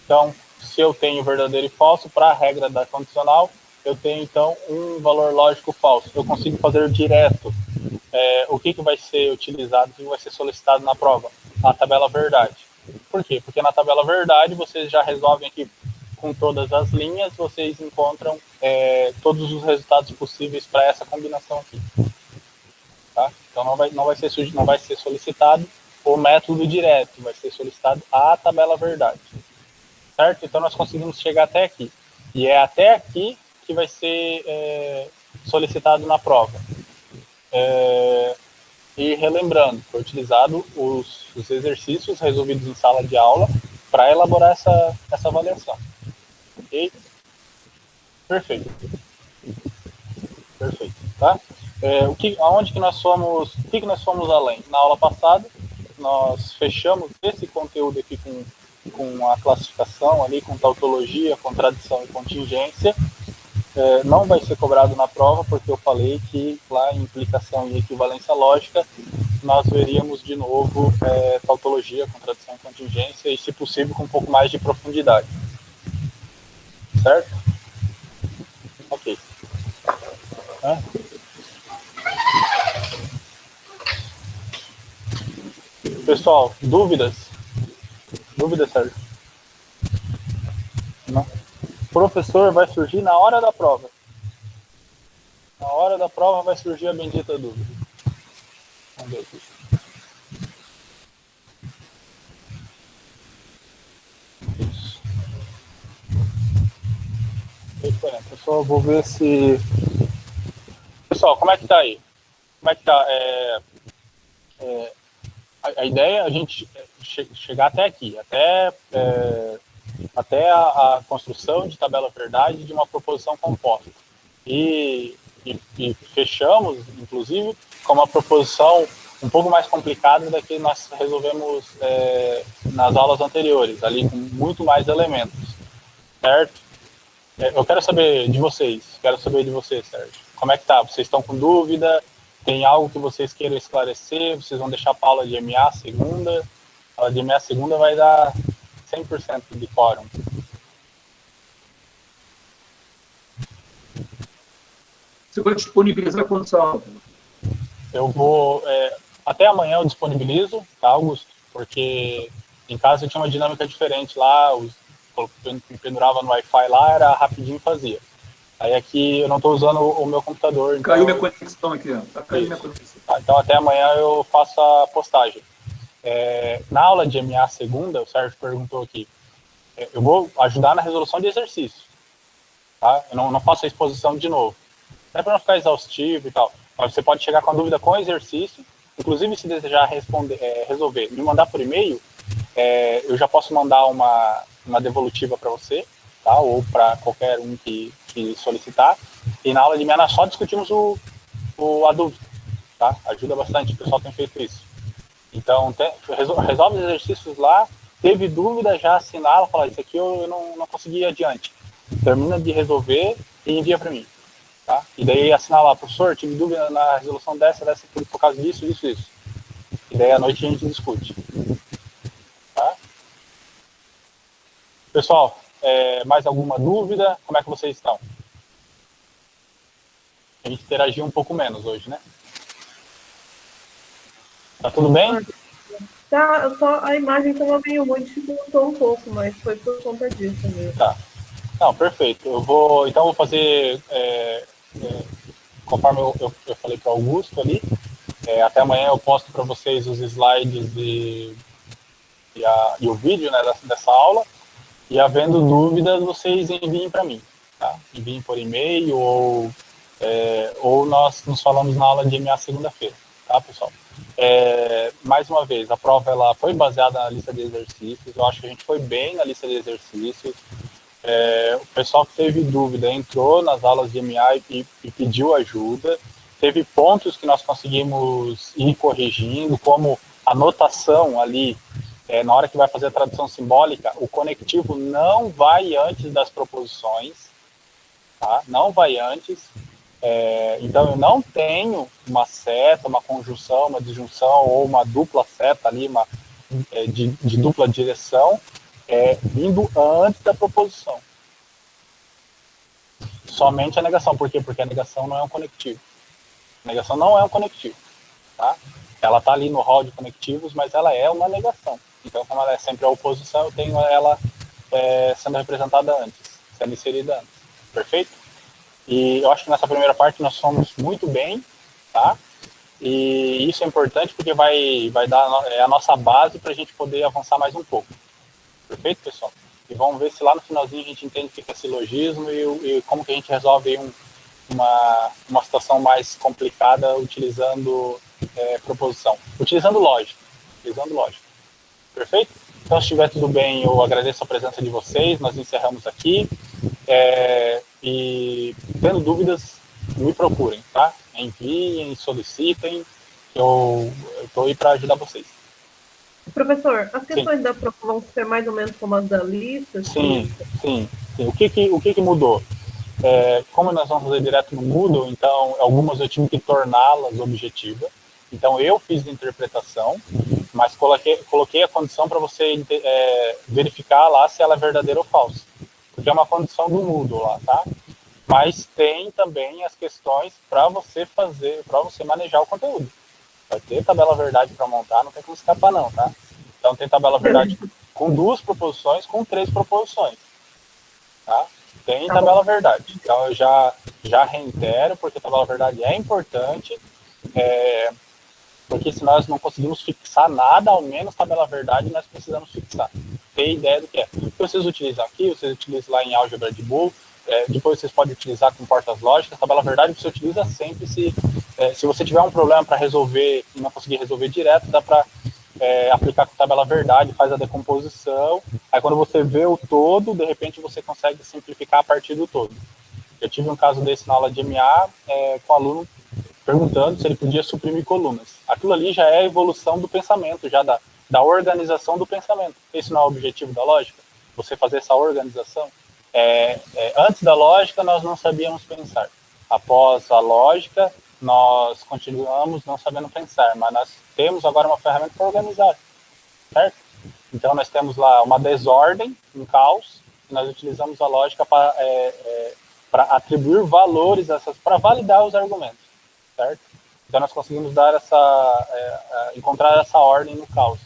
Então, se eu tenho verdadeiro e falso, para a regra da condicional, eu tenho então um valor lógico falso. Eu consigo fazer direto o que vai ser utilizado, o que vai ser solicitado na prova? A tabela verdade. Por quê? Porque na tabela verdade vocês já resolvem aqui com todas as linhas, vocês encontram todos os resultados possíveis para essa combinação aqui. Tá? Então não vai ser solicitado o método direto, vai ser solicitado a tabela verdade. Certo? Então nós conseguimos chegar até aqui. E é até aqui que vai ser solicitado na prova. E relembrando, foi utilizado os exercícios resolvidos em sala de aula para elaborar essa avaliação. Ok? Perfeito. Perfeito, tá? O que nós fomos além? Na aula passada, nós fechamos esse conteúdo aqui com a classificação ali, com tautologia, contradição e contingência. Não vai ser cobrado na prova, porque eu falei que lá em implicação e equivalência lógica, nós veríamos de novo tautologia, contradição e contingência, e se possível com um pouco mais de profundidade. Certo? Ok. Pessoal, dúvidas? Dúvidas, Sérgio? Não? Professor, vai surgir na hora da prova. Na hora da prova vai surgir a bendita dúvida. Vamos ver aqui. Isso. Pessoal, vou ver se... Pessoal, como é que tá aí? Como é que tá? A ideia é a gente chegar até aqui, até a construção de tabela verdade de uma proposição composta. E fechamos, inclusive, com uma proposição um pouco mais complicada da que nós resolvemos nas aulas anteriores, ali com muito mais elementos, certo? Eu quero saber de vocês, Sérgio. Como é que tá? Vocês estão com dúvida? Tem algo que vocês queiram esclarecer? Vocês vão deixar para a aula de MA segunda? A aula de MA segunda vai dar 100% de quórum. Você vai disponibilizar quantas aulas? Eu vou... até amanhã eu disponibilizo, tá, Augusto? Porque em casa eu tinha uma dinâmica diferente lá, me pendurava no Wi-Fi lá, era rapidinho e fazia. Aí aqui eu não estou usando o meu computador. Então... Caiu minha conexão aqui, ó. Caiu minha conexão. Tá, então até amanhã eu faço a postagem. Na aula de MA segunda, o Sérgio perguntou aqui, eu vou ajudar na resolução de exercício. Tá? Eu não faço a exposição de novo. Não é para não ficar exaustivo e tal. Mas você pode chegar com a dúvida com exercício. Inclusive, se desejar resolver, me mandar por e-mail, eu já posso mandar uma devolutiva para você, tá? Ou para qualquer um que solicitar. E na aula de MA nós só discutimos a dúvida. Tá? Ajuda bastante, o pessoal tem feito isso. Então, resolve os exercícios lá, teve dúvida, já assinala, fala, isso aqui eu não consegui ir adiante. Termina de resolver e envia para mim. Tá? E daí assinala lá, professor, tive dúvida na resolução dessa por causa disso. E daí à noite a gente discute. Tá? Pessoal, mais alguma dúvida? Como é que vocês estão? A gente interagiu um pouco menos hoje, né? Tá tudo bem? Tá, só a imagem estava meio ruim, dificultou um pouco, mas foi por conta disso mesmo. Tá. Não, perfeito. Eu vou fazer, conforme eu falei para o Augusto ali, até amanhã eu posto para vocês os slides e o vídeo, né, dessa aula, e havendo dúvidas, vocês enviem para mim, tá? Enviem por e-mail ou nós nos falamos na aula de MA segunda-feira, tá, pessoal? Mais uma vez, a prova ela foi baseada na lista de exercícios. Eu acho que a gente foi bem na lista de exercícios. O pessoal que teve dúvida entrou nas aulas de MA e pediu ajuda. teve pontos que nós conseguimos ir corrigindo, como a notação ali, na hora que vai fazer a tradução simbólica, o conectivo não vai antes das proposições, tá? Não vai antes. Então, eu não tenho uma seta, uma conjunção, uma disjunção ou uma dupla seta ali, de dupla direção, vindo antes da proposição. Somente a negação. Por quê? Porque a negação não é um conectivo. A negação não é um conectivo. Tá? Ela está ali no hall de conectivos, mas ela é uma negação. Então, como ela é sempre a oposição, eu tenho ela sendo representada antes, sendo inserida antes. Perfeito? E eu acho que nessa primeira parte nós fomos muito bem, tá? E isso é importante porque vai dar a nossa base para a gente poder avançar mais um pouco. Perfeito, pessoal? E vamos ver se lá no finalzinho a gente entende o que é silogismo e como que a gente resolve uma situação mais complicada utilizando proposição. Utilizando lógica. Perfeito? Então, se estiver tudo bem, eu agradeço a presença de vocês. Nós encerramos aqui. E tendo dúvidas, me procurem, tá? Enviem, solicitem. Eu estou aí para ajudar vocês. Professor, as questões da prova vão ser mais ou menos como as da lista? Sim. O que mudou? Como nós vamos fazer direto no Moodle, então algumas eu tive que torná-las objetivas. Então eu fiz a interpretação, mas coloquei a condição para você verificar lá se ela é verdadeira ou falsa. Porque é uma condição do Moodle lá, tá? Mas tem também as questões para você manejar o conteúdo. Vai ter tabela verdade para montar, não tem como escapar não, tá? Então tem tabela verdade com 2 proposições, com 3 proposições. Tá? Tem tabela verdade. Então eu já reitero, porque a tabela verdade é importante, porque se nós não conseguimos fixar nada, ao menos tabela verdade nós precisamos fixar. Ter ideia do que é. O que vocês utilizam aqui, vocês utilizam lá em álgebra de Boole, depois vocês podem utilizar com portas lógicas. Tabela verdade você utiliza sempre se você tiver um problema para resolver e não conseguir resolver direto, dá para aplicar com tabela verdade, faz a decomposição, aí quando você vê o todo, de repente você consegue simplificar a partir do todo. Eu tive um caso desse na aula de MA, com o aluno perguntando se ele podia suprimir colunas. Aquilo ali já é a evolução do pensamento, já da organização do pensamento. Esse não é o objetivo da lógica? Você fazer essa organização? Antes da lógica, nós não sabíamos pensar. Após a lógica, nós continuamos não sabendo pensar, mas nós temos agora uma ferramenta para organizar, certo? Então, nós temos lá uma desordem, um caos, e nós utilizamos a lógica para atribuir valores, para validar os argumentos, certo? Então, nós conseguimos encontrar essa ordem no caos.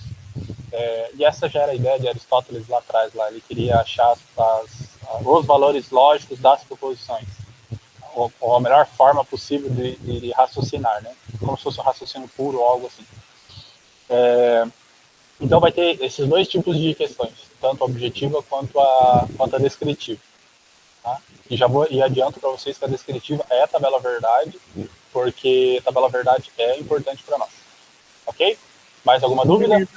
E essa já era a ideia de Aristóteles lá atrás. Ele queria achar os valores lógicos das proposições, ou a melhor forma possível de raciocinar, né? Como se fosse um raciocínio puro ou algo assim. Então vai ter esses 2 tipos de questões, tanto a objetiva quanto a descritiva. Tá? E adianto para vocês que a descritiva é a tabela verdade, porque a tabela verdade é importante para nós. Ok? Mais alguma dúvida?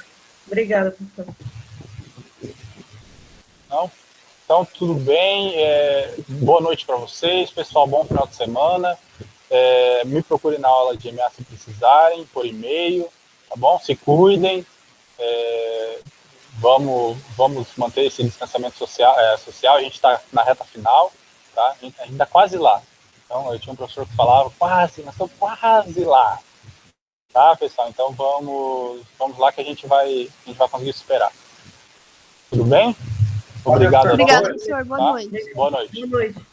Obrigada, professor. Não? Então, tudo bem. Boa noite para vocês, pessoal. Bom final de semana. Me procurem na aula de MA se precisarem, por e-mail, tá bom? Se cuidem. Vamos manter esse distanciamento social. A gente está na reta final, tá? A gente está quase lá. Então, eu tinha um professor que falava, nós estamos quase lá. Tá, pessoal? Então, vamos lá que a gente vai conseguir superar. Tudo bem? Obrigado a todos. Obrigada, professor. Boa noite. Boa noite. Boa noite.